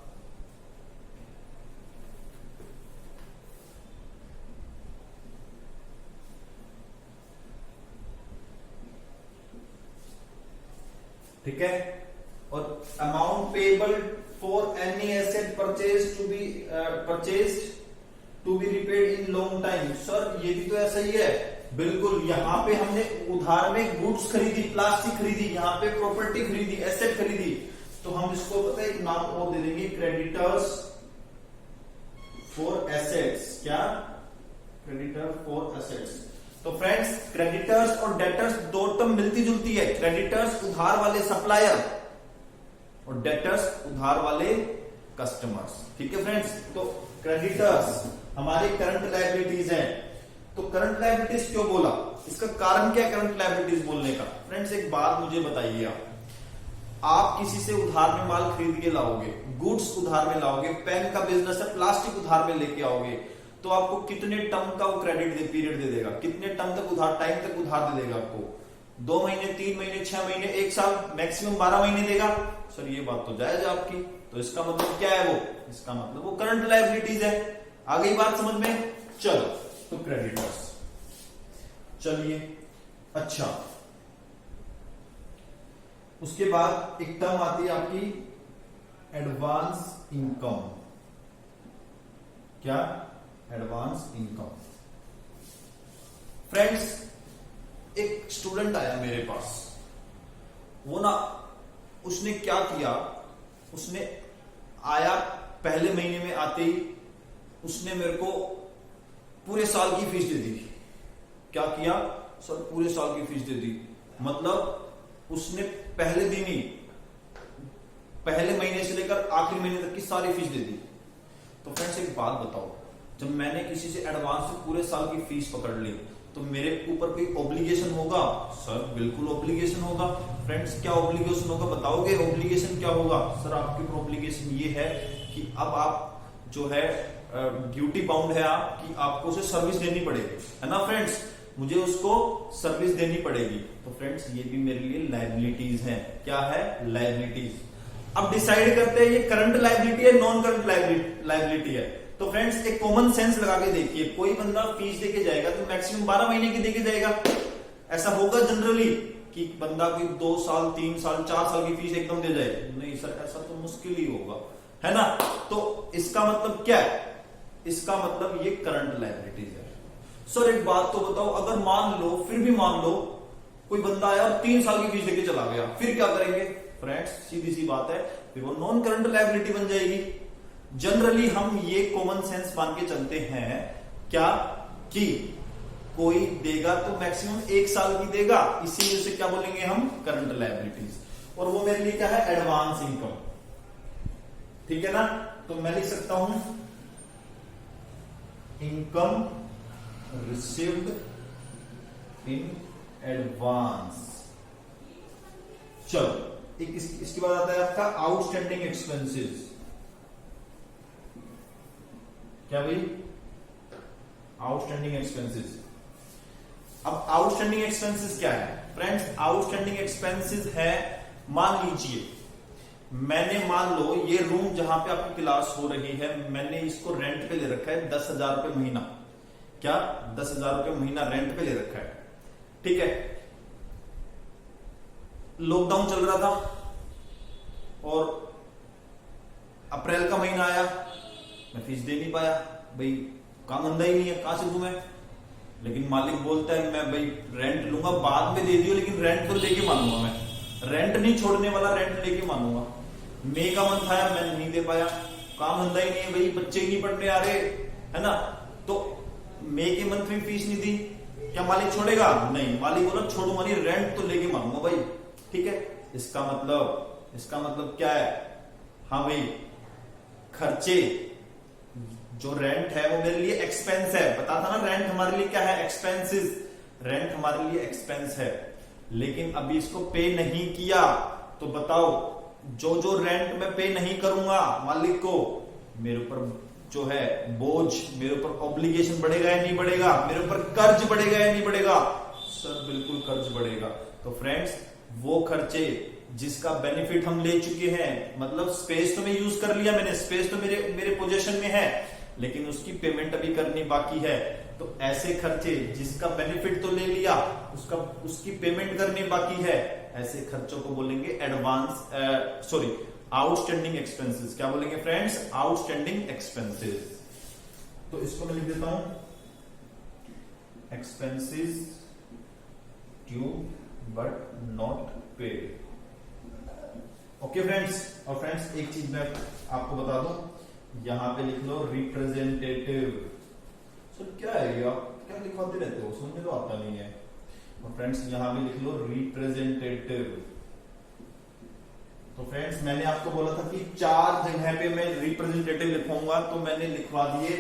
ठीक है। और amount payable for any asset purchase to be repaid in long time. Sir ये भी तो ऐसा ही है, बिल्कुल। यहाँ पे हमने उधार में गुड्स खरीदी, प्लास्टिक खरीदी, यहाँ पे प्रॉपर्टी खरीदी, एसेट खरीदी, तो हम इसको पता है एक नाम और दे देंगे, क्रेडिटर्स फॉर एसेट्स। क्या? Creditor for assets. तो फ्रेंड्स, क्रेडिटर्स और डेटर्स दो टर्म मिलती जुलती है। क्रेडिटर्स उधार वाले सप्लायर और डेटर्स उधार वाले कस्टमर्स। ठीक है फ्रेंड्स, तो क्रेडिटर्स हमारे करंट लायबिलिटीज हैं। तो करंट लायबिलिटीज क्यों बोला, इसका कारण क्या है करंट लायबिलिटीज बोलने का? फ्रेंड्स एक बात मुझे बताइए, आप किसी से उधार में माल खरीद के लाओगे, गुड्स उधार में लाओगे, पेन का बिजनेस है, प्लास्टिक उधार में लेके आओगे, तो आपको कितने टर्म का वो क्रेडिट पीरियड दे देगा? कितने टर्म तक उधार, टाइम तक उधार दे देगा आपको? 2 महीने, 3 महीने, 6 महीने, 1 साल, मैक्सिमम 12 महीने देगा। सर ये बात तो जायज है आपकी, तो इसका मतलब क्या है? वो इसका मतलब वो करंट लायबिलिटीज है। आ गई बात समझ में? चलो, तो क्रेडिटर्स। चलिए, अच्छा, उसके बाद एक टर्म आती है आपकी एडवांस इनकम। क्या? Advance income. फ्रेंड्स एक स्टूडेंट आया मेरे पास, वो ना उसने क्या किया, उसने आया पहले महीने में आते ही उसने मेरे को पूरे साल की फीस दे दी। क्या किया? सर पूरे साल की फीस दे दी, मतलब उसने पहले दिन ही, पहले महीने से लेकर आखिरी महीने तक की सारी फीस दे दी। तो फ्रेंड्स एक बात बताओ, जब मैंने किसी से एडवांस से पूरे साल की फीस पकड़ ली तो मेरे ऊपर कोई ऑब्लिगेशन होगा? सर बिल्कुल ऑब्लिगेशन होगा। फ्रेंड्स क्या ऑब्लिगेशन होगा बताओगे? ऑब्लिगेशन क्या होगा? सर आपके ऊपर ऑब्लिगेशन ये है कि अब आप जो है ड्यूटी बाउंड है आप, कि आपको उसे सर्विस देनी पड़ेगी, है ना फ्रेंड्स? मुझे उसको सर्विस देनी पड़ेगी। तो फ्रेंड्स ये भी मेरे लिए लायबिलिटीज हैं। क्या है? लायबिलिटीज। अब डिसाइड करते हैं ये करंट लायबिलिटी है, नॉन करंट लायबिलिटी है। तो फ्रेंड्स एक कॉमन सेंस लगा के देखिए, कोई बंदा फीस देके जाएगा तो मैक्सिमम 12 महीने की देके जाएगा। ऐसा होगा जनरली कि बंदा कोई 2 साल, 3 साल, 4 साल की फीस एकदम दे जाए? नहीं सर, ऐसा तो मुश्किल ही होगा, है ना? तो इसका मतलब क्या है? इसका मतलब ये करंट लायबिलिटीज है। सर एक बात तो बताओ, अगर मान लो, फिर भी मान लो कोई बंदा आया और 3 साल की फीस देके चला गया, फिर क्या करेंगे? फ्रेंड्स सीधी सी बात है, फिर वो नॉन करंट लायबिलिटी बन जाएगी। जनरली हम ये कॉमन सेंस मान के चलते हैं क्या, कि कोई देगा तो मैक्सिमम 1 साल की देगा, इसीलिए उसे क्या बोलेंगे हम? Current liabilities. और वो मेरे लिए क्या है? Advance income. ठीक है ना? तो मैं लिख सकता हूं इनकम रिसीव्ड इन एडवांस। चलो, एक इसके बाद आता है आपका आउटस्टैंडिंग एक्सपेंसेस। क्या भाई? Outstanding expenses. अब आउटस्टैंडिंग एक्सपेंसेस क्या है? फ्रेंड्स आउटस्टैंडिंग एक्सपेंसेस है, मान लीजिए मैंने, मान लो ये रूम जहां पे आपकी क्लास हो रही है, मैंने इसको रेंट पे ले रखा है 10,000 रुपए महीना। क्या? 10,000 रुपए महीना रेंट पे ले रखा है। ठीक है, लॉकडाउन चल रहा था और अप्रैल का महीना आया, मैं फीस दे नहीं पाया, भाई काम धंधा ही नहीं है, कहां से दूं मैं? लेकिन मालिक बोलता है मैं भाई रेंट लूंगा, बाद में दे दियो, लेकिन रेंट तो लेके मानूंगा, मैं रेंट नहीं छोड़ने वाला, रेंट लेके मानूंगा। मई का मंथ आया, मैं नहीं दे पाया, काम धंधा ही नहीं है, भाई बच्चे ही नहीं पढ़ने आ रहे, है ना? तो मई के मंथ में फीस नहीं दी, क्या मालिक छोड़ेगा? नहीं, मालिक बोला छोड़ूंगा नहीं, रेंट तो लेके मानूंगा भाई। ठीक है, इसका मतलब क्या है? हाँ भाई, खर्चे, जो रेंट है वो मेरे लिए एक्सपेंस है। पता था ना, रेंट हमारे लिए क्या है? एक्सपेंसेस। रेंट हमारे लिए एक्सपेंस है, लेकिन अभी इसको पे नहीं किया, तो बताओ जो जो रेंट में पे नहीं करूंगा मालिक को, मेरे ऊपर जो है बोझ, मेरे ऊपर ऑब्लिगेशन बढ़ेगा या नहीं बढ़ेगा? मेरे ऊपर कर्ज बढ़ेगा या नहीं बढ़ेगा? सर बिल्कुल कर्ज बढ़ेगा। तो फ्रेंड्स वो खर्चे जिसका बेनिफिट हम ले चुके हैं, मतलब स्पेस तो मैं यूज कर लिया, मैंने स्पेस तो मेरे पोजीशन में है, लेकिन उसकी पेमेंट अभी करनी बाकी है। तो ऐसे खर्चे जिसका बेनिफिट तो ले लिया, उसकी पेमेंट करनी बाकी है, ऐसे खर्चों को बोलेंगे आउटस्टैंडिंग एक्सपेंसेस। क्या बोलेंगे फ्रेंड्स? Outstanding expenses. तो इसको मैं लिख देता हूं expenses due but not paid, okay friends, और फ्रेंड्स एक चीज मैं आपको बता दूं, यहां पे लिख लो रिप्रेजेंटेटिव। सर क्या है ये, आप क्या लिखवाते रहते हो, समझ में तो आता नहीं है। और फ्रेंड्स यहां पे लिख लो रिप्रेजेंटेटिव। तो फ्रेंड्स मैंने आपको बोला था कि 4 जगह पे मैं रिप्रेजेंटेटिव लिखूंगा, तो मैंने लिखवा दिए।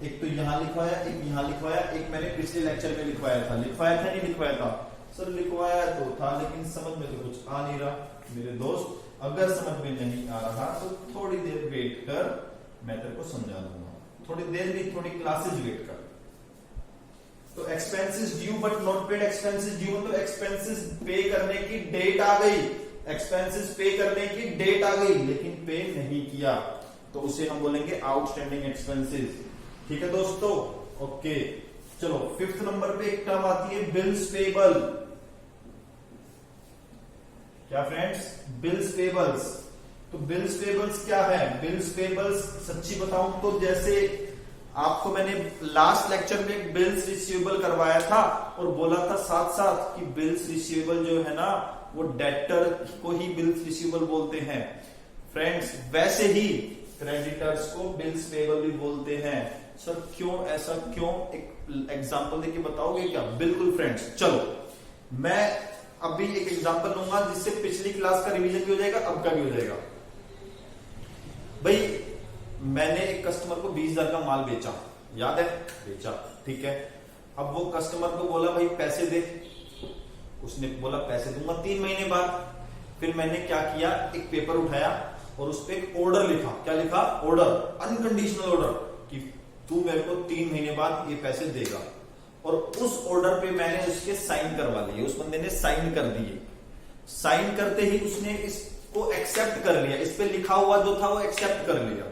एक तो यहां लिखवाया, एक यहां लिखवाया, एक मैंने पिछले लेक्चर में लिखवाया था। लिखवाया था नहीं लिखवाया था? सर लिखवाया तो था, लेकिन समझ में तो कुछ आ नहीं रहा। मेरे दोस्त अगर समझ में नहीं आ रहा तो थोड़ी देर वेट कर, मैं तेरे को समझा दूंगा। थोड़ी देर भी, थोड़ी क्लासेस वेट कर। तो expenses due but not paid, expenses due मतलब एक्सपेंसेस पे करने की डेट आ गई, एक्सपेंसेस पे करने की डेट आ गई लेकिन पे नहीं किया, तो उसे हम बोलेंगे आउटस्टैंडिंग एक्सपेंसेस। ठीक है दोस्तों, ओके। चलो 5th नंबर पे एक टर्म आती है बिल्स पेबल। क्या फ्रेंड्स? Bills payables. तो बिल्स पेबल्स क्या है? बिल्स पेबल्स सच्ची बताऊं तो जैसे आपको मैंने लास्ट लेक्चर में बिल्स रिसीवेबल करवाया था और बोला था साथ साथ कि बिल्स रिसीवेबल जो है ना वो डेटर को ही बिल्स रिसीवेबल बोलते हैं। फ्रेंड्स वैसे ही क्रेडिटर्स को बिल्स पेबल भी बोलते हैं। सर क्यों, ऐसा क्यों? एक एग्जांपल देके बताओगे क्या? बिल्कुल फ्रेंड्स, चलो मैं अभी एक एग्जांपल लूंगा जिससे पिछली क्लास का रिवीजन भी हो जाएगा, अब का भी हो जाएगा। भाई मैंने एक कस्टमर को 20,000 का माल बेचा, याद है? बेचा, ठीक है। अब वो कस्टमर को बोला भाई पैसे दे, उसने बोला पैसे दूंगा 3 महीने बाद। फिर मैंने क्या किया, एक पेपर उठाया और उस पर एक ऑर्डर लिखा। क्या लिखा? ऑर्डर, अनकंडीशनल ऑर्डर, कि तू मेरे को 3 महीने बाद ये पैसे देगा। और उस ऑर्डर पे मैंने उसके साइन करवा लिए, उस बंदे ने साइन कर दिए। साइन करते ही उसने इसको एक्सेप्ट कर लिया, इस पे लिखा हुआ जो था वो एक्सेप्ट कर लिया।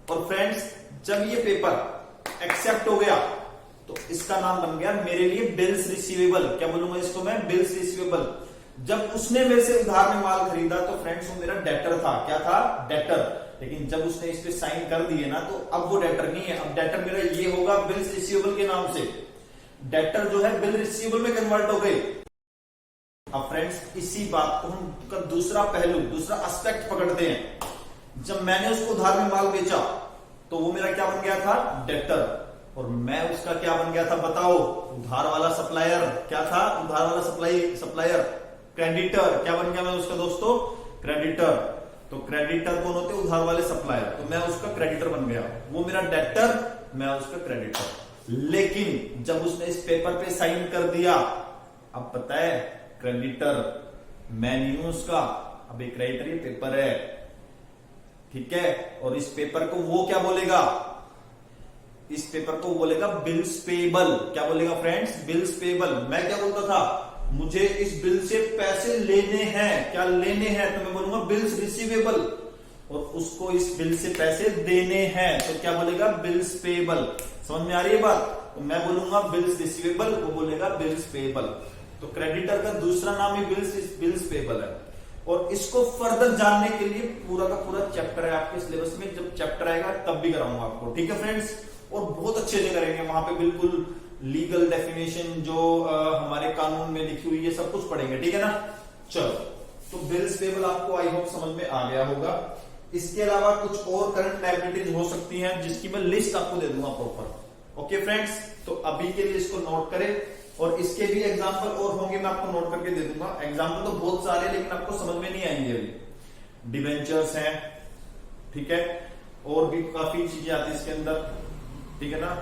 और फ्रेंड्स जब ये पेपर एक्सेप्ट हो गया तो इसका नाम बन गया मेरे लिए बिल्स रिसीवेबल। क्या बोलूंगा इसको मैं? Bills receivable. जब उसने मेरे से उधार में माल खरीदा तो फ्रेंड्स वो मेरा डेटर था। क्या था? डेटर। लेकिन जब उसने इस पे साइन कर दिए ना तो अब वो डेटर नहीं है, अब डेटर मेरा ये होगा बिल्स रिसीवेबल के नाम से। डेटर जो है बिल रिसीवेबल में कन्वर्ट हो गए। अब फ्रेंड्स इसी बात को हम का दूसरा पहलू, दूसरा एस्पेक्ट पकड़ते हैं। जब मैंने उसको उधार में माल बेचा तो वो मेरा क्या बन गया था? डेटर। और मैं उसका क्या बन गया था बताओ? उधार वाला सप्लायर। क्या था? उधार वाला सप्लायर। क्रेडिटर। क्या बन गया मैं उसका दोस्तों? क्रेडिटर। तो क्रेडिटर कौन होते? उधार वाले सप्लायर। तो मैं उसका क्रेडिटर बन गया, वो मेरा डेटर, मैं उसका क्रेडिटर। लेकिन जब उसने इस पेपर पे साइन कर दिया, अब पता है क्रेडिटर मैं नहीं हूं उसका, अब एक क्रेडिटर ये पेपर है, ठीक है। और इस पेपर को वो क्या बोलेगा? इस पेपर को बोलेगा बिल्स पेबल। क्या बोलेगा फ्रेंड्स? Bills payable. मैं क्या बोलता था? मुझे इस बिल से पैसे लेने हैं। क्या लेने हैं? तो मैं बोलूंगा बिल्स रिसीवेबल। और उसको इस बिल से पैसे देने हैं तो क्या बोलेगा? Bills payable. समझ में आ रही है बात? तो मैं बोलूंगा बिल्स रिसीवेबल, वो बोलेगा बिल्स पेबल। तो क्रेडिटर का दूसरा नाम ही बिल्स पेबल है। और इसको फर्दर जानने के लिए पूरा का पूरा चैप्टर है आपके सिलेबस में, जब चैप्टर आएगा तब भी कराऊंगा आपको, ठीक है फ्रेंड्स। और बहुत अच्छे से करेंगे, वहां पे बिल्कुल लीगल डेफिनेशन जो हमारे कानून में लिखी हुई है सब कुछ पढ़ेंगे, ठीक है ना। चलो, तो बिल्स पेबल आपको आई होप समझ में आ गया होगा। इसके अलावा कुछ और करंट लायबिलिटीज हो सकती हैं जिसकी मैं लिस्ट आपको दे दूंगा प्रॉपर। ओके फ्रेंड्स, तो अभी के लिए इसको नोट करें और इसके भी एग्जांपल और होंगे, मैं आपको नोट करके दे दूंगा। एग्जांपल तो बहुत सारे लेकिन आपको समझ में नहीं आएंगे अभी। डिवेंचर्स हैं, ठीक है, और भी काफी चीजें आती है इसके अंदर, ठीक है ना।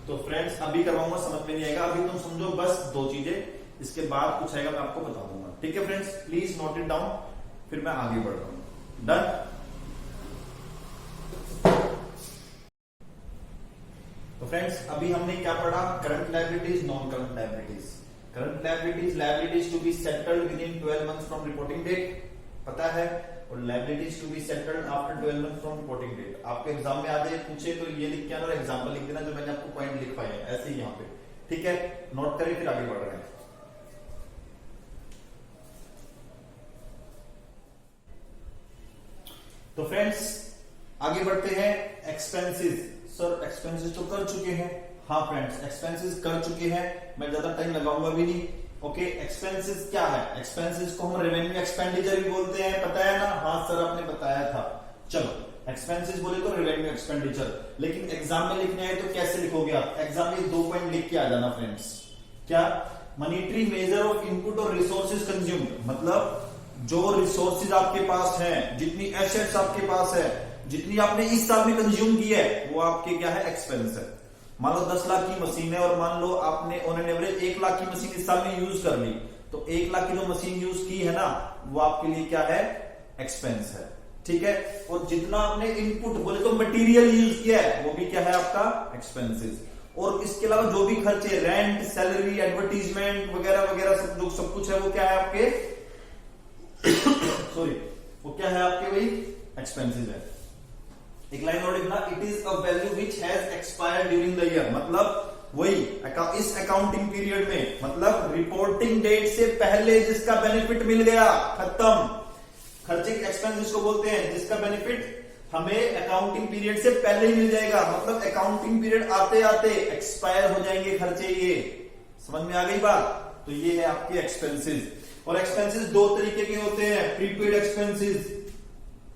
तो फ्रेंड्स अभी करवाऊंगा, समझ में नहीं आएगा, अभी तुम समझो बस 2 चीजें, इसके बाद कुछ आएगा मैं आपको बता दूंगा, ठीक है friends. Please note it down, फिर मैं आगे बढ़ रहा हूं। डन। तो फ्रेंड्स अभी हमने क्या पढ़ा? Current liabilities, non current liabilities. Current liabilities to be settled within 12 months from reporting date, पता है। और liabilities to be settled after 12 months from reporting date. आपके एग्जाम में आ जाए पूछे तो ये लिख के आना और एग्जांपल लिख देना जो मैंने आपको पॉइंट लिखवाए हैं, ऐसे ही यहाँ पे, ठीक है। नोट करें, फिर आगे बढ़ रहे हैं। तो फ्रेंड्स आगे बढ़ते हैं। एक्सपेंसेस। सर एक्सपेंसेस तो कर चुके हैं। हाँ फ्रेंड्स एक्सपेंसेस कर चुके हैं, मैं ज्यादा टाइम लगाऊंगा भी नहीं। ओके, एक्सपेंसेस क्या है? एक्सपेंसेस को हम रेवेन्यू एक्सपेंडिचर भी बोलते हैं, पता है ना? हाँ सर आपने बताया था। चलो, एक्सपेंसेस बोले तो रेवेन्यू एक्सपेंडिचर, लेकिन एग्जाम में लिखने आए तो कैसे लिखोगे आप? एग्जाम में 2 पॉइंट लिख के आ जाना फ्रेंड्स। क्या? मॉनिटरी मेजर ऑफ इनपुट और रिसोर्सेज कंज्यूम्ड, मतलब जो रिसोर्सेज आपके पास हैं, जितनी एसेट्स आपके पास है, जितनी आपने इस साल में कंज्यूम की है, वो आपके क्या है? एक्सपेंस है। मान लो 10 लाख की मशीन है और मान लो आपने ऑन एन एवरेज 1 लाख की मशीन इस साल में यूज कर ली, तो 1 लाख की जो मशीन यूज की है ना, वो आपके लिए क्या है? एक्सपेंस है। ठीक है, और जितना आपने इनपुट बोले तो मटेरियल यूज किया है, वो भी क्या है? आपका एक्सपेंसेस। और इसके अलावा जो भी खर्चे, रेंट, सैलरी, एडवर्टीजमेंट वगैरह वगैरह सब जो सब कुछ है, वो क्या है आपके सॉरी, वो क्या है आपके? वही एक्सपेंसेस है। एक लाइन और लिखना, it is a value which has expired during the year, मतलब वही इस अकाउंटिंग पीरियड में, मतलब रिपोर्टिंग डेट से पहले जिसका बेनिफिट मिल गया, खत्म। खर्चे के एक्सपेंसेस को बोलते हैं जिसका बेनिफिट हमें अकाउंटिंग पीरियड से पहले ही मिल जाएगा, मतलब अकाउंटिंग पीरियड आते आते एक्सपायर हो जाएंगे खर्चे। ये समझ में आ गई बात? तो ये है आपके एक्सपेंसेस। और एक्सपेंसेस 2 तरीके के होते हैं, प्रीपेड एक्सपेंसेस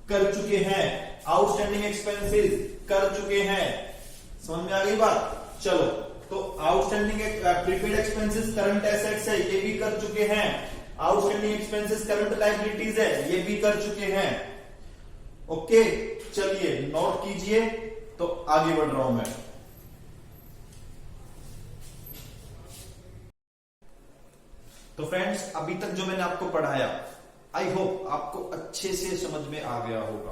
कर चुके हैं, आउटस्टैंडिंग एक्सपेंसेस कर चुके हैं। समझ में आ गई बात? चलो, तो outstanding prepaid expenses current assets है, ये भी कर चुके हैं। आउटस्टैंडिंग एक्सपेंसेस करंट लायबिलिटीज है, ये भी कर चुके हैं। ओके, चलिए नोट कीजिए, तो आगे बढ़ रहा हूं मैं। तो फ्रेंड्स, अभी तक जो मैंने आपको पढ़ाया, आई होप आपको अच्छे से समझ में आ गया होगा।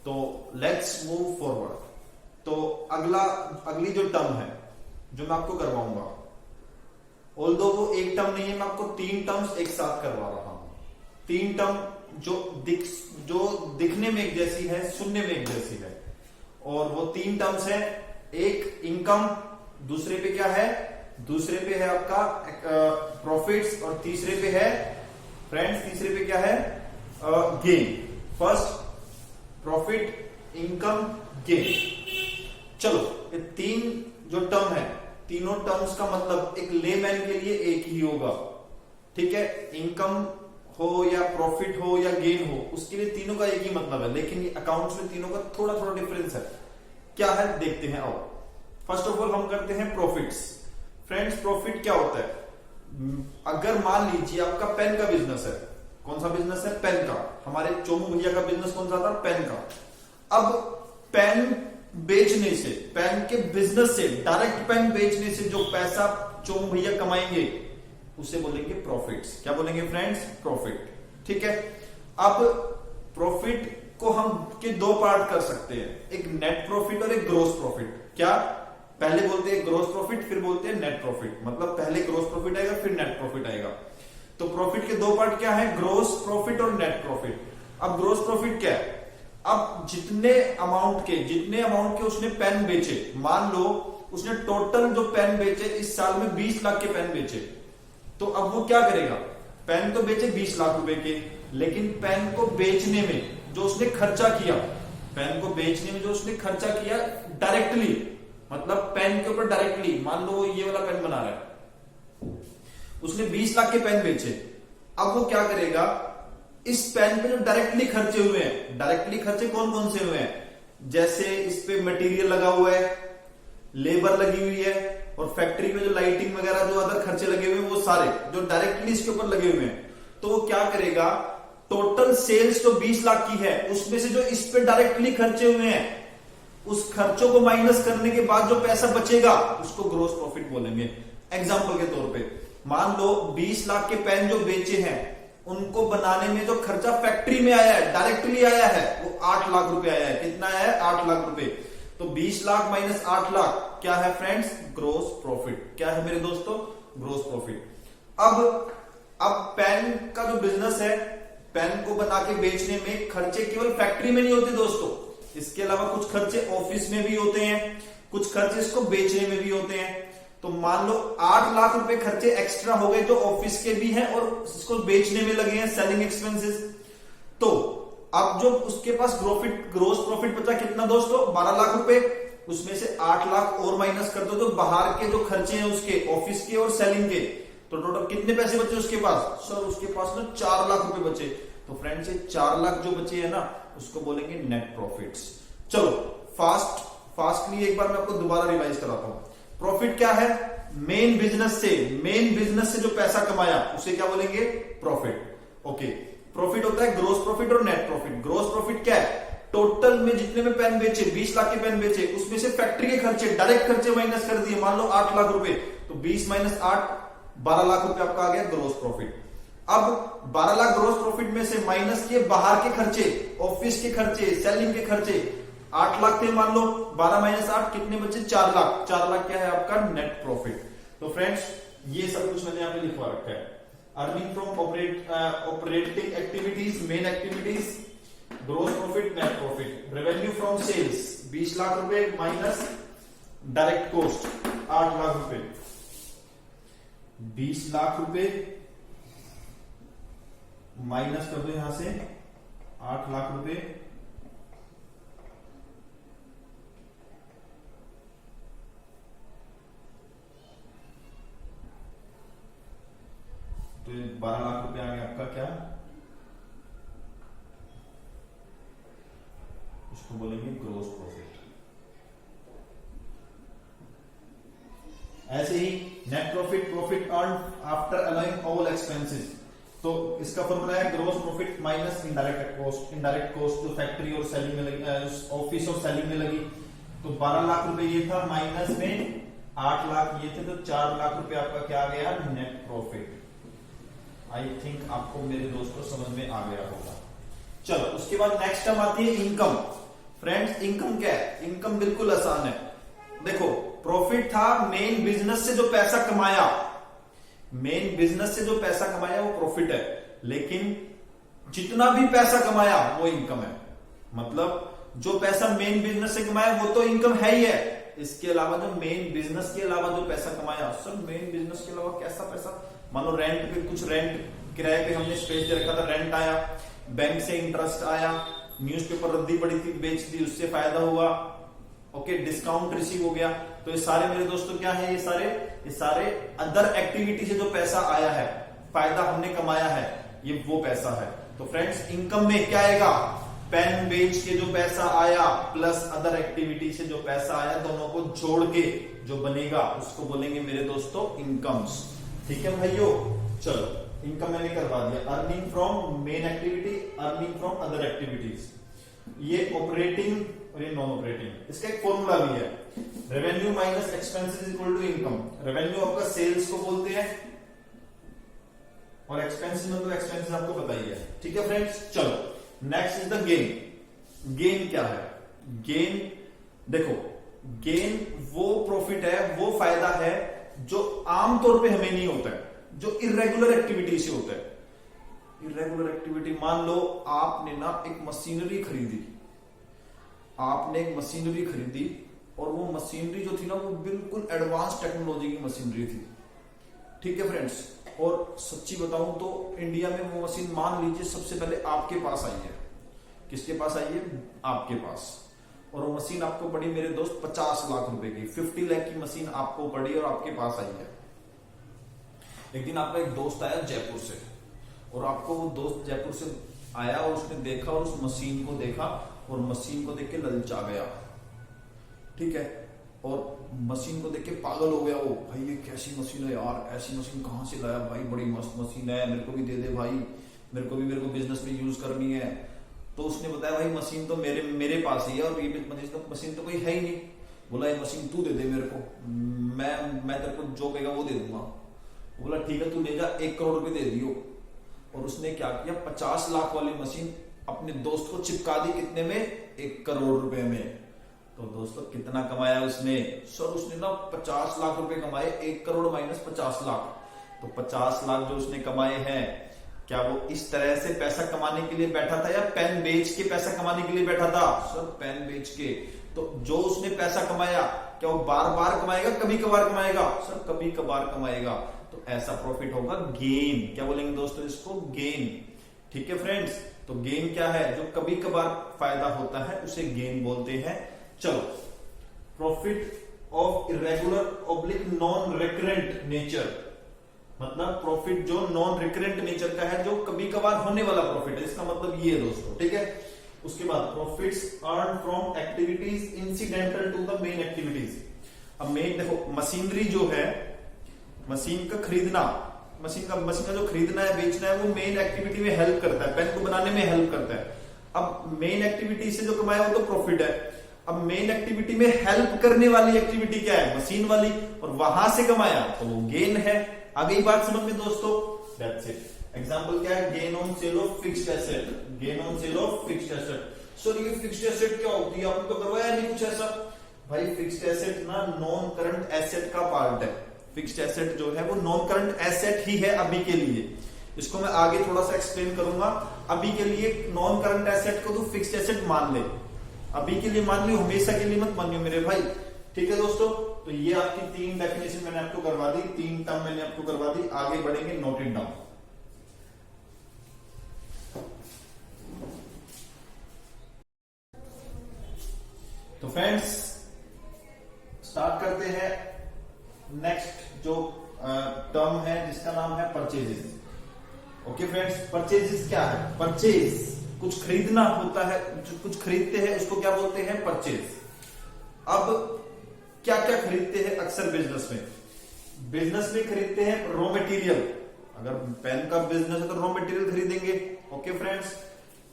तो लेट्स मूव फॉरवर्ड। तो अगली जो टर्म है जो मैं आपको करवाऊंगा, ऑल्दो वो एक टर्म नहीं है, मैं आपको 3 टर्म्स एक साथ करवा रहा हूं। 3 टर्म जो दिखने में एक जैसी है, सुनने में एक जैसी है, और वो 3 टर्म्स है। एक इनकम, दूसरे पे क्या है? दूसरे पे है आपका प्रॉफिट्स, और तीसरे पे है फ्रेंड्स, तीसरे पे क्या है? Gain. First profit, income, gain. चलो, ये 3 जो टर्म है, तीनों टर्म्स का मतलब एक लेमैन के लिए एक ही होगा। ठीक है, इनकम हो या प्रॉफिट हो या गेन हो, उसके लिए तीनों का एक ही मतलब है, लेकिन अकाउंट्स में तीनों का थोड़ा थोड़ा डिफरेंस है। क्या है देखते हैं आओ। फर्स्ट ऑफ ऑल हम करते हैं प्रॉफिट्स। फ्रेंड्स, प्रॉफिट क्या होता है? अगर मान लीजिए आपका पेन का बिजनेस है। कौन सा बिजनेस है? पेन का। हमारे चोमू भैया का बिजनेस कौन सा था? पेन का। अब पेन बेचने से, पेन के बिजनेस से, डायरेक्ट पेन बेचने से जो पैसा चोमू भैया कमाएंगे, उसे बोलेंगे प्रॉफिट्स। क्या बोलेंगे फ्रेंड्स? प्रॉफिट। ठीक है, अब प्रॉफिट को हम के 2 पार्ट कर सकते हैं, एक नेट प्रॉफिट और एक ग्रोस प्रॉफिट। क्या? पहले बोलते हैं ग्रोस प्रॉफिट, फिर बोलते हैं नेट प्रॉफिट। मतलब पहले ग्रोस प्रॉफिट आएगा, फिर नेट प्रॉफिट आएगा। तो प्रॉफिट के 2 पार्ट क्या है? ग्रोस प्रॉफिट और नेट प्रॉफिट। अब ग्रोस प्रॉफिट क्या है? अब जितने अमाउंट के उसने पेन बेचे, मान लो उसने टोटल जो पेन बेचे इस साल में 20 लाख के पेन बेचे, तो अब वो क्या करेगा? पेन तो बेचे 20 लाख रुपए के, लेकिन पेन को बेचने में जो उसने खर्चा किया, पेन को बेचने में जो उसने खर्चा किया डायरेक्टली, मतलब पेन के ऊपर डायरेक्टली, मान लो ये वाला पेन बना रहा है, उसने 20 लाख के पेन बेचे। अब वो क्या करेगा? इस पेन पे जो डायरेक्टली खर्चे हुए हैं, डायरेक्टली खर्चे कौन कौन से हुए हैं? जैसे इस पे मटेरियल लगा हुआ है, लेबर लगी हुई है, और फैक्ट्री में जो लाइटिंग वगैरह जो अदर खर्चे लगे हुए हैं, वो सारे जो डायरेक्टली इसके ऊपर लगे हुए हैं, तो वो क्या करेगा? टोटल सेल्स तो 20 लाख की है, उसमें से जो इस पे डायरेक्टली खर्चे हुए हैं, उस खर्चों को माइनस करने के बाद जो पैसा बचेगा, उसको ग्रोस प्रॉफिट बोलेंगे। एग्जांपल के तौर पे मान लो 20 लाख के पेन जो बेचे हैं, उनको बनाने में जो खर्चा फैक्ट्री में आया है, डायरेक्टली आया है, वो 8 लाख रुपए आया है। कितना आया है? 8 लाख रुपए। तो 20 लाख माइनस 8 लाख क्या है फ्रेंड्स? Gross profit. क्या है मेरे दोस्तों? Gross profit. अब पेन का जो बिजनेस है, पेन को बना के बेचने में खर्चे केवल फैक्ट्री में नहीं होते दोस्तों, इसके अलावा कुछ खर्चे ऑफिस में भी होते हैं, कुछ खर्चे इसको बेचने में भी होते हैं। तो मान लो 8 लाख रुपए खर्चे एक्स्ट्रा हो गए जो ऑफिस के भी हैं और इसको बेचने में लगे हैं, सेलिंग एक्सपेंसेस। तो अब जो उसके पास ग्रोस प्रॉफिट बचा कितना दोस्तों? 12 लाख रुपए। उसमें से 8 लाख और माइनस कर दो तो बाहर के जो खर्चे हैं उसके, ऑफिस के और सेलिंग के, तो टोटल कितने पैसे बचे उसके पास? सर उसके पास ना 4 लाख रुपए बचे। तो फ्रेंड्स ये 4 लाख जो बचे हैं ना उसको बोलेंगे नेट प्रॉफिट्स। चलो फास्टली एक बार मैं आपको दोबारा रिवाइज कराता हूं। प्रॉफिट क्या है? मेन बिजनेस से जो पैसा कमाया उसे क्या बोलेंगे? प्रॉफिट। ओके, प्रॉफिट होता है ग्रोस प्रॉफिट और नेट प्रॉफिट। ग्रोस प्रॉफिट क्या है? टोटल में जितने में पेन बेचे, 20 लाख के पेन बेचे, उसमें से फैक्ट्री के खर्चे, डायरेक्ट खर्चे माइनस कर दिए, मान लो 8 लाख रुपए, तो 20 माइनस 8 12 लाख रुपए आपका आ गया ग्रोस प्रॉफिट। अब 12 लाख ग्रोस प्रॉफिट में से माइनस किए बाहर के खर्चे, ऑफिस के खर्चे, सेलिंग के खर्चे, 8 लाख थे मान लो, 12 माइनस 8 कितने बचे? 4 लाख। 4 लाख क्या है आपका? Net profit. तो फ्रेंड्स ये सब कुछ मैंने यहां पे लिखवा रखा है। Earning from operating activities, main activities, gross profit, net profit. Revenue from sales 20 lakh रुपए माइनस डायरेक्ट कॉस्ट 8 लाख रुपए, 20 लाख रुपए माइनस कर दो यहां से 8 लाख रुपए, तो 12 लाख रुपए आ गया आपका क्या? उसको बोलेंगे ग्रोस प्रॉफिट। ऐसे ही net profit earn after allowing all expenses. तो इसका फॉर्मूला है gross profit minus indirect cost. Indirect cost जो फैक्ट्री और सेलिंग में लगी, ऑफिस और सेलिंग में लगी, तो 12 लाख रुपए ये था, माइनस में 8 लाख ये थे, तो 4 लाख रुपए आपका क्या आ गया? Net profit. आई थिंक आपको मेरे दोस्तों समझ में आ गया होगा। चलो उसके बाद नेक्स्ट टर्म आती है इनकम। फ्रेंड्स इनकम क्या है? इनकम बिल्कुल आसान है। देखो प्रॉफिट था मेन बिजनेस से जो पैसा कमाया, मेन बिजनेस से जो पैसा कमाया वो प्रॉफिट है, लेकिन जितना भी पैसा कमाया वो इनकम है। मतलब जो पैसा मेन बिजनेस से कमाया वो तो इनकम है ही है, इसके अलावा जो मेन बिजनेस के अलावा जो पैसा कमाया, सर मेन बिजनेस के अलावा कैसा पैसा? मान लो रेंट पे कुछ, रेंट किराए पे हमने स्पेस दे रखा था, रेंट आया, बैंक से इंटरेस्ट आया, न्यूज़पेपर रद्दी पड़ी थी बेच दी, उससे फायदा हुआ, ओके, डिस्काउंट रिसीव हो गया। तो ये सारे मेरे दोस्तों क्या है? ये सारे अदर एक्टिविटी से जो पैसा आया है, फायदा हमने कमाया है, ये वो पैसा है। तो फ्रेंड्स इनकम में क्या आएगा? पेन बेच के जो पैसा आया प्लस अदर एक्टिविटी से जो पैसा आया, दोनों को जोड़ के जो बनेगा उसको बोलेंगे मेरे दोस्तों इनकम्स। ठीक है भाइयों, चलो इनकम मैंने करवा दिया। Earning from main activity, earning from other activities, ये ऑपरेटिंग और ये नॉन ऑपरेटिंग। इसका एक फॉर्मूला भी है, revenue minus expenses equal to income. Revenue आपका सेल्स को बोलते हैं और एक्सपेंसेस मतलब एक्सपेंसेस आपको पता ही है। ठीक है फ्रेंड्स, चलो next is the gain. Gain क्या है? गेन देखो, गेन वो प्रॉफिट है, वो फायदा है जो आमतौर पे हमें नहीं होता है, जो इरेगुलर एक्टिविटी से होता है। इरेगुलर एक्टिविटी, मान लो आपने ना एक मशीनरी खरीदी, आपने एक मशीनरी खरीदी और वो मशीनरी जो थी ना वो बिल्कुल एडवांस टेक्नोलॉजी की मशीनरी थी। ठीक है फ्रेंड्स, और सच्ची बताऊं तो इंडिया में वो मशीन मान लीजिए सबसे पहले आपके पास आई है। किसके पास आई है? आपके पास। और वो मशीन आपको पड़ी मेरे दोस्त 50 लाख रुपए की, 50 लाख की मशीन आपको पड़ी और आपके पास आई है। एक दिन आपका एक दोस्त आया जयपुर से, और आपको वो दोस्त जयपुर से आया और उसने देखा और उस मशीन को देखा और मशीन को देख के ललचा गया। ठीक है, और मशीन को देख के पागल हो गया वो, भाई ये कैसी मशीन है यार, ऐसी मशीन कहां से लाया भाई, बड़ी मस्त मशीन है, मेरे को भी दे दे भाई, मेरे को बिजनेस में यूज करनी है। तो उसने बताया भाई मशीन तो मेरे पास ही है और ये मशीन तो कोई है ही नहीं। बोला ये मशीन तू दे दे मेरे को, मैं तेरे को जो कहेगा वो दे दूंगा। बोला ठीक है तू ले जा, 1 करोड़ रुपए दे दियो। और उसने क्या किया, 50 लाख वाली मशीन अपने दोस्त को चिपका दी, कितने में? 1 करोड़ रुपए में। तो दोस्तों कितना कमाया उसने? सर उसने ना 50 लाख रुपए कमाए, 1 करोड़ माइनस 50 लाख, तो 50 लाख जो उसने कमाए हैं, क्या वो इस तरह से पैसा कमाने के लिए बैठा था या पेन बेच के पैसा कमाने के लिए बैठा था? सर पेन बेच के। तो जो उसने पैसा कमाया क्या वो बार बार कमाएगा, कभी कभार कमाएगा? सर कभी कभार कमाएगा। तो ऐसा प्रॉफिट होगा गेन। क्या बोलेंगे दोस्तों इसको? गेन। ठीक है फ्रेंड्स, तो गेन क्या है? जो कभी कभार फायदा होता है उसे गेन बोलते हैं। चलो, profit of irregular oblique non recurrent nature, मतलब प्रॉफिट जो नॉन रिकरेंट नेचर का है, जो कभी कभार होने वाला प्रॉफिट है, इसका मतलब ये है दोस्तों, ठीक है। उसके बाद profits earn from activities incidental to the main activities. अब मेन देखो, मशीनरी जो है, मशीन का खरीदना, मशीन का जो खरीदना है बेचना है, वो मेन एक्टिविटी में हेल्प करता है, पेन को बनाने में हेल्प करता है। अब मेन एक्टिविटी से जो कमाया वो तो प्रॉफिट है। अब मेन एक्टिविटी में हेल्प करने वाली एक्टिविटी क्या है, मशीन वाली, और वहां से कमाया तो वो गेन है। आ गई बात समझ में दोस्तों, दैट्स इट। एग्जांपल क्या है, gain on sale of fixed asset, gain on sale of fixed asset. Sir ये फिक्स्ड एसेट क्या होती है, आपने तो करवाया नहीं कुछ ऐसा। भाई फिक्स्ड एसेट ना नॉन करंट एसेट का पार्ट है। फिक्स्ड एसेट जो है वो नॉन करंट एसेट ही है अभी के लिए, इसको मैं आगे थोड़ा सा एक्सप्लेन करूंगा। अभी के लिए नॉन करंट एसेट को तो फिक्स्ड एसेट मान ले, अभी के लिए मान लियो, हमेशा के लिए मत मानियो मेरे भाई, ठीक है दोस्तों। तो ये आपकी 3 डेफिनेशन मैंने आपको करवा दी, 3 टर्म मैंने आपको करवा दी। आगे बढ़ेंगे, नोट इट डाउन। तो फ्रेंड्स स्टार्ट करते हैं नेक्स्ट जो टर्म है जिसका नाम है परचेजेस। ओके फ्रेंड्स, परचेजेस क्या है, परचेज कुछ खरीदना होता है, कुछ खरीदते हैं उसको क्या बोलते हैं, परचेज। अब क्या क्या खरीदते हैं अक्सर बिजनेस में, बिजनेस में खरीदते हैं रॉ मटेरियल। अगर पेन का बिजनेस है तो रॉ मटेरियल खरीदेंगे। ओके फ्रेंड्स,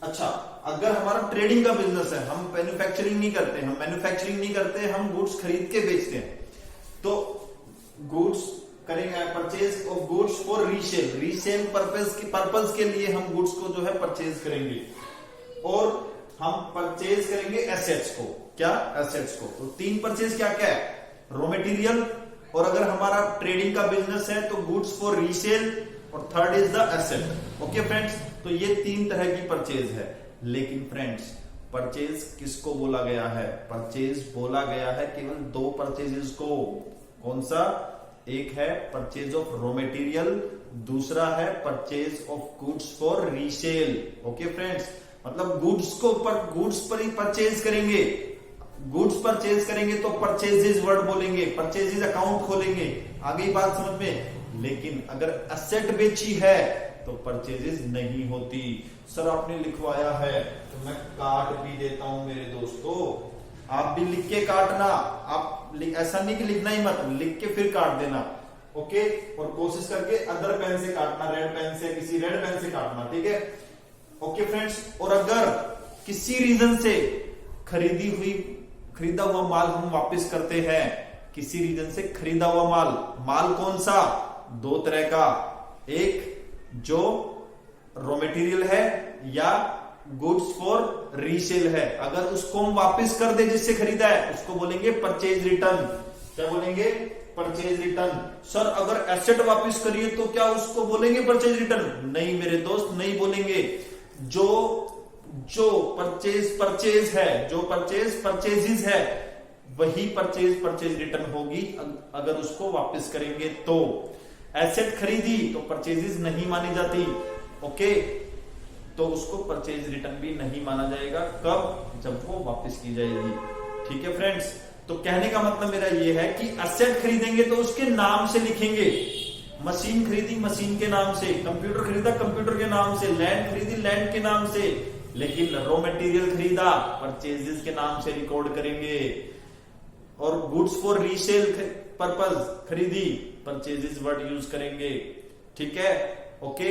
अच्छा अगर हमारा ट्रेडिंग का बिजनेस है, हम मैन्युफैक्चरिंग नहीं करते, हम मैन्युफैक्चरिंग नहीं करते, हम गुड्स खरीद के बेचते हैं, तो गुड्स करेंगे purchase of goods for resale, resale purpose के लिए हम गुड्स को जो है परचेज करेंगे। और हम परचेज करेंगे एसेट्स को, क्या, एसेट्स को। तो 3 परचेज क्या क्या है, रॉ मटेरियल, और अगर हमारा ट्रेडिंग का बिजनेस है तो गुड्स फॉर रीसेल, और third is the asset. Okay friends, तो ये 3 तरह की परचेज है। लेकिन फ्रेंड्स परचेज किसको बोला गया है, परचेज बोला गया है केवल 2 परचेजेस को। कौन सा, एक है परचेज ऑफ रॉ मटेरियल, दूसरा है purchase of goods for resale. Okay friends, मतलब गुड्स पर ही परचेज करेंगे, गुड्स परचेज करेंगे तो परचेजेस वर्ड बोलेंगे, परचेजेस अकाउंट खोलेंगे। आगे बात समझ में। लेकिन अगर एसेट बेची है तो परचेजेस नहीं होती। सर आपने लिखवाया है तो मैं काट भी देता हूं मेरे दोस्तों, आप भी लिख के काटना। आप ऐसा नहीं कि लिखना ही मत, लिख के फिर काट देना। ओके, और कोशिश करके अदर पेन से काटना, रेड पेन से, किसी रेड पेन से काटना, ठीक है। ओके फ्रेंड्स, और अगर किसी रीजन से खरीदा हुआ माल हम वापस करते हैं, किसी रीजन से खरीदा हुआ माल कौन सा, 2 तरह का, एक जो रॉ मटेरियल है या गुड्स फॉर रीसेल है। अगर उसको हम वापस कर दे जिससे खरीदा है, उसको बोलेंगे परचेज रिटर्न। क्या बोलेंगे, परचेज रिटर्न। सर अगर एसेट वापस करिए तो क्या उसको बोलेंगे परचेज रिटर्न, नहीं मेरे दोस्त, नहीं बोलेंगे। जो परचेज है, जो परचेजेस है, वही परचेज रिटर्न होगी अगर उसको वापस करेंगे तो। एसेट खरीदी तो परचेजेस नहीं मानी जाती। ओके, तो उसको परचेज रिटर्न भी नहीं माना जाएगा। कब, जब वो वापस की जाएगी। ठीक है फ्रेंड्स, तो कहने का मतलब मेरा ये है कि एसेट खरीदेंगे तो उसके नाम से लिखेंगे। मशीन खरीदी मशीन के नाम से, कंप्यूटर खरीदा कंप्यूटर के नाम से, लैंड खरीदी लैंड के नाम से। लेकिन रॉ मटेरियल खरीदा परचेजेस के नाम से रिकॉर्ड करेंगे। और गुड्स फॉर रीसेल पर्पस खरीदी, परचेजेस वर्ड यूज करेंगे। ठीक है, ओके।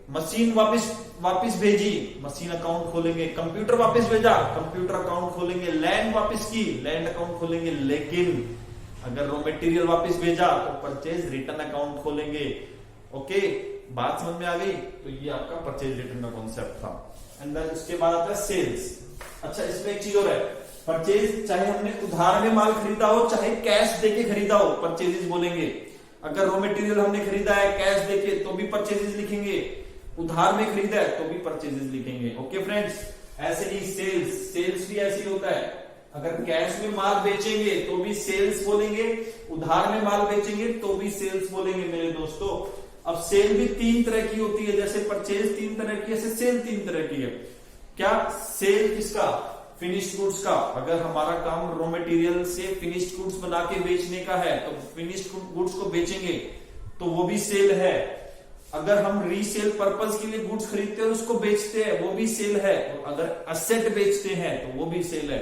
मशीन वापस भेजी, मशीन अकाउंट खोलेंगे। कंप्यूटर वापस भेजा, कंप्यूटर अकाउंट खोलेंगे। लैंड वापस की, लैंड अकाउंट खोलेंगे। लेकिन अगर रॉ मटेरियल वापस भेजा तो परचेज रिटर्न अकाउंट खोलेंगे। ओके, बात समझ में आ गई। तो ये आपका परचेज रिटर्न का कॉन्सेप्ट था। एंड देन उसके बाद आता है सेल्स। अच्छा, इसमें एक चीज और है, परचेज चाहे हमने उधार में माल खरीदा हो चाहे कैश देके खरीदा हो, परचेजेस बोलेंगे। अगर रॉ मटेरियल हमने खरीदा है कैश देके तो भी परचेजेस लिखेंगे, उधार में खरीदा है तो भी परचेजेस लिखेंगे। ओके फ्रेंड्स, ऐसे ही सेल्स भी ऐसे ही होता है। अगर कैश में माल बेचेंगे तो भी सेल्स बोलेंगे, उधार में माल बेचेंगे तो भी सेल्स बोलेंगे मेरे दोस्तों। अब सेल भी 3 तरह की होती है, जैसे परचेज 3 तरह की, ऐसे सेल 3 तरह की है। क्या, सेल किसका, फिनिश्ड गुड्स का। अगर हमारा काम रॉ मटेरियल से फिनिश्ड गुड्स बना के बेचने का है तो फिनिश्ड गुड्स को बेचेंगे। तो वो भी सेल है। अगर हम रीसेल पर्पस के लिए गुड्स खरीदते हैं और उसको बेचते हैं, वो भी सेल है। और अगर असेट बेचते हैं तो वो भी सेल है।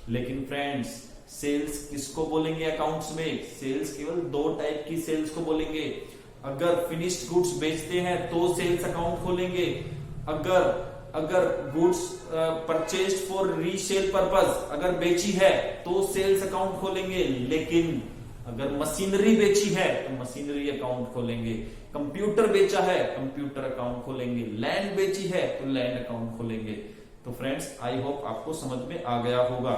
लेकिन फ्रेंड्स, सेल्स किसको बोलेंगे अकाउंट्स में? सेल्स केवल दो टाइप की सेल्स को बोलेंगे। अगर फिनिश्ड गुड्स बेचते हैं तो सेल्स अकाउंट खोलेंगे। अगर goods purchased for resale purpose, अगर बेची है तो सेल्स अकाउंट खोलेंगे। लेकिन अगर मशीनरी बेची है तो मशीनरी अकाउंट खोलेंगे। कंप्यूटर बेचा है, कंप्यूटर अकाउंट खोलेंगे। लैंड बेची है तो लैंड अकाउंट खोलेंगे। तो फ्रेंड्स, आई होप आपको समझ में आ गया होगा।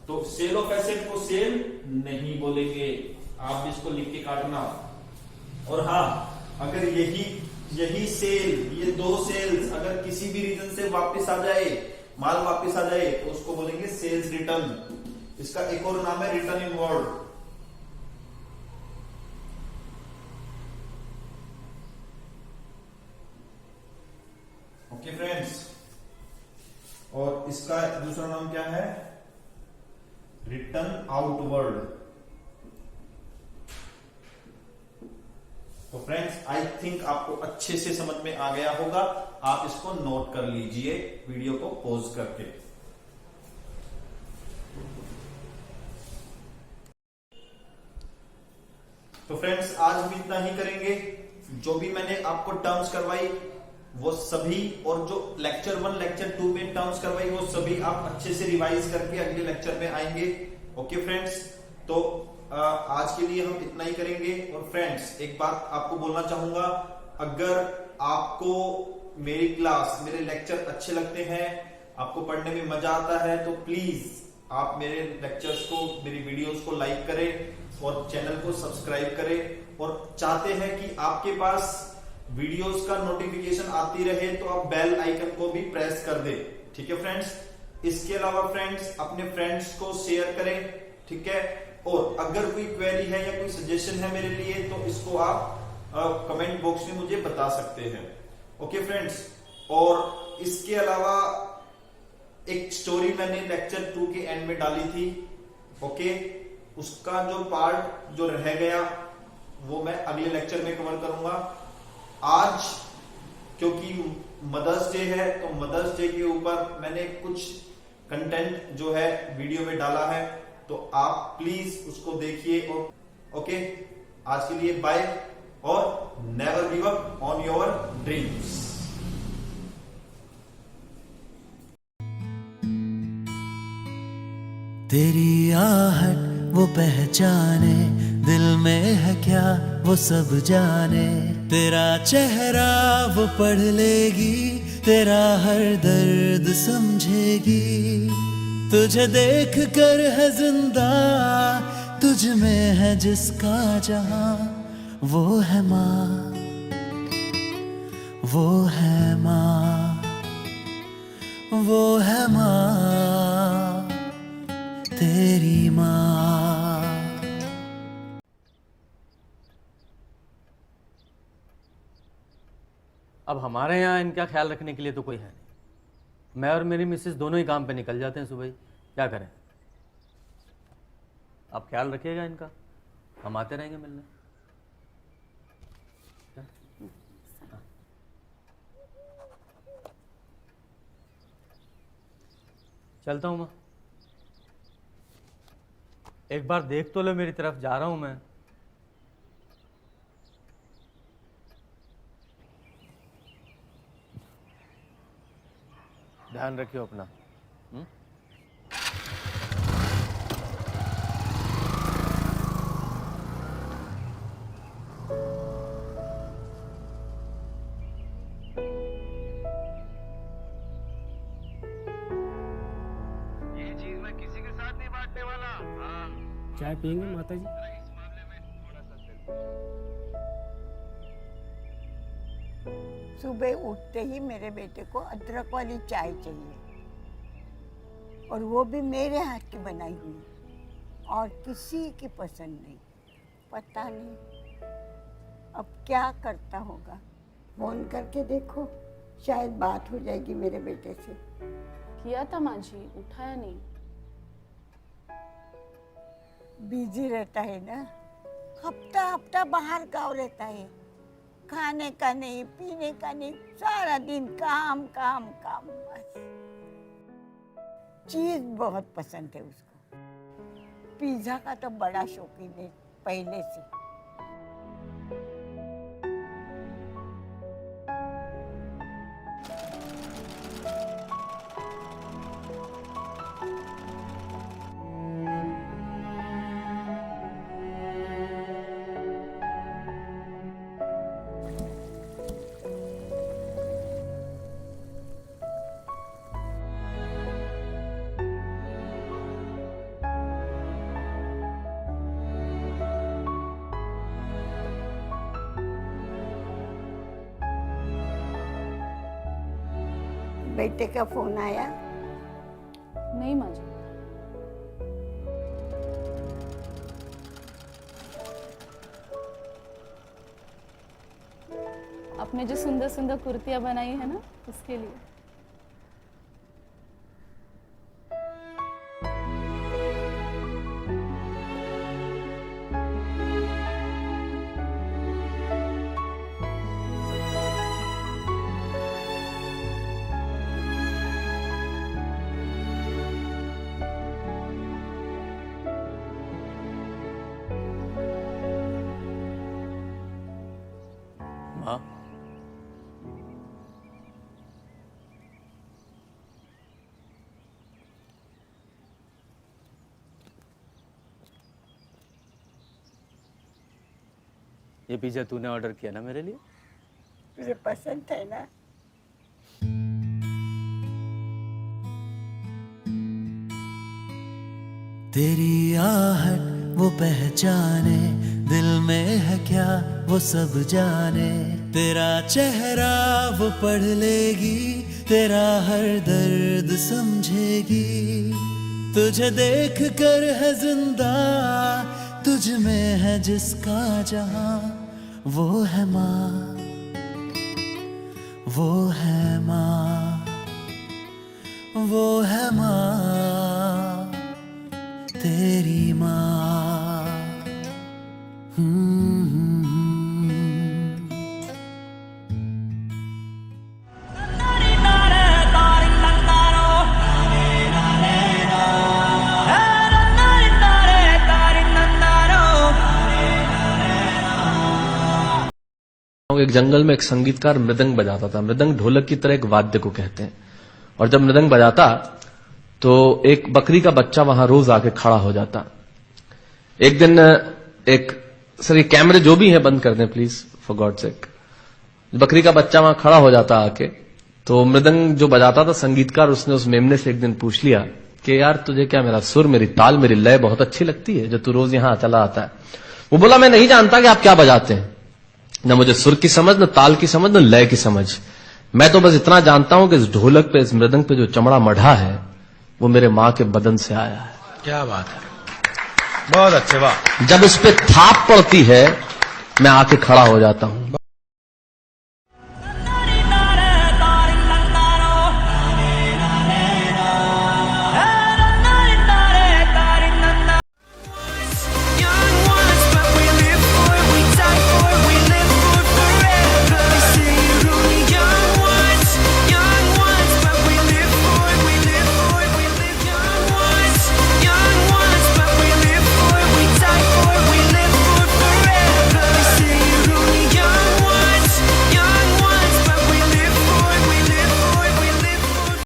तो सेल ऑफ एसेट को सेल नहीं बोलेंगे, आप इसको लिख के काटना। और हाँ, अगर यही सेल, ये दो सेल्स अगर किसी भी रीजन से वापस आ जाए, माल वापस आ जाए, तो उसको बोलेंगे सेल्स रिटर्न। इसका एक और नाम है रिटर्न इनवर्ड। ओके फ्रेंड्स, और इसका दूसरा नाम क्या है? Return outward. तो फ्रेंड्स, आई थिंक आपको अच्छे से समझ में आ गया होगा। आप इसको नोट कर लीजिए वीडियो को पॉज करके। तो फ्रेंड्स, आज हम इतना ही करेंगे। जो भी मैंने आपको टर्म्स करवाई वो सभी, और जो लेक्चर 1 लेक्चर 2 में टर्म्स करवाई वो सभी आप अच्छे से रिवाइज करके अगले लेक्चर में आएंगे। ओके फ्रेंड्स, तो आज के लिए हम इतना ही करेंगे। और फ्रेंड्स, एक बात आपको बोलना चाहूंगा, अगर आपको मेरी क्लास, मेरे लेक्चर अच्छे लगते हैं, आपको पढ़ने में मजा आता है, तो प्लीज आप मेरे लेक्चर्स को, मेरी वीडियोस को लाइक करें और चैनल को सब्सक्राइब करें। और चाहते हैं कि आपके पास वीडियोस का नोटिफिकेशन आती रहे तो आप बेल आइकन को भी प्रेस कर दें। ठीक है फ्रेंड्स, इसके अलावा फ्रेंड्स, अपने फ्रेंड्स को शेयर करें। ठीक है, और अगर कोई क्वेरी है या कोई सजेशन है मेरे लिए तो इसको आप कमेंट बॉक्स में मुझे बता सकते हैं। ओके फ्रेंड्स, और इसके अलावा एक स्टोरी मैंने लेक्चर 2 के एंड में डाली थी। ओके, उसका जो पार्ट जो रह गया वो मैं अगले लेक्चर में कवर करूंगा। आज क्योंकि मदर्स डे है, तो मदर्स डे के ऊपर मैंने कुछ कंटेंट जो है वीडियो में डाला है, तो आप प्लीज उसको देखिए। और ओके, आज के लिए बाय, और never give up on your dreams. तेरी आहट वो पहचाने, दिल में है क्या वो सब जाने। तेरा चेहरा वो पढ़ लेगी, तेरा हर दर्द समझेगी। तुझे देख कर है जिंदा, तुझ में है जिसका जहां। वो है माँ, वो है माँ, वो है माँ, तेरी माँ। अब हमारे यहाँ इनका ख्याल रखने के लिए तो कोई है नहीं। मैं और मेरी मिसेस दोनों ही काम पे निकल जाते हैं सुबह ही। क्या करें? आप ख्याल रखिएगा इनका, हम आते रहेंगे मिलने। चलता हूँ मैं। एक बार देख तो लो मेरी तरफ, जा रहा हूँ मैं। ध्यान रखियो अपना। ये चीज मैं किसी के साथ नहीं बांटने वाला। हाँ, चाय पियेंगे माता जी? इस मामले में थोड़ा सा सुबह उठते ही मेरे बेटे को अदरक वाली चाय चाहिए, और वो भी मेरे हाथ की बनाई हुई, और किसी की पसंद नहीं। पता नहीं अब क्या करता होगा। फोन करके देखो, शायद बात हो जाएगी मेरे बेटे से। किया था माँ जी, उठाया नहीं। बिजी रहता है ना। हफ्ता हफ्ता बाहर गाँव रहता है, खाने का नहीं, पीने का नहीं, सारा दिन काम काम काम बस। चीज बहुत पसंद है उसको, पिज्जा का तो बड़ा शौकीन है पहले से। बेटे का फोन आया? नहीं माँ जी। आपने जो सुंदर सुंदर कुर्तियां बनाई है ना, उसके लिए। माँ, ये पिज्जा तूने ऑर्डर किया ना मेरे लिए? तुझे पसंद है ना? तेरी आहट वो पहचाने, दिल में है क्या वो सब जाने। तेरा चेहरा वो पढ़ लेगी, तेरा हर दर्द समझेगी। तुझे देख कर है जिंदा, तुझ में है जिसका जहां। वो है माँ, वो है माँ, वो है माँ, तेरी माँ। एक जंगल में एक संगीतकार मृदंग बजाता था। मृदंग ढोलक की तरह एक वाद्य को कहते हैं। और जब मृदंग बजाता तो एक बकरी का बच्चा वहां रोज आके खड़ा हो जाता। एक दिन सर ये कैमरे जो भी है बंद कर दें प्लीज, फॉर गॉड सेक। बकरी का बच्चा वहां खड़ा हो जाता आके, तो मृदंग जो बजाता था संगीतकार, उसने उस मेमने से एक दिन पूछ लिया कि यार तुझे क्या मेरा सुर, मेरी ताल, मेरी लय बहुत अच्छी लगती है जो तू रोज यहां चला आता है? वो बोला मैं नहीं जानता कि आप क्या बजाते हैं, न मुझे सुर की समझ, न ताल की समझ, न लय की समझ। मैं तो बस इतना जानता हूं कि इस ढोलक पे, इस मृदंग पे जो चमड़ा मढ़ा है वो मेरे मां के बदन से आया है। क्या बात है, बहुत अच्छे, वाह। जब इस पे थाप पड़ती है मैं आके खड़ा हो जाता हूं।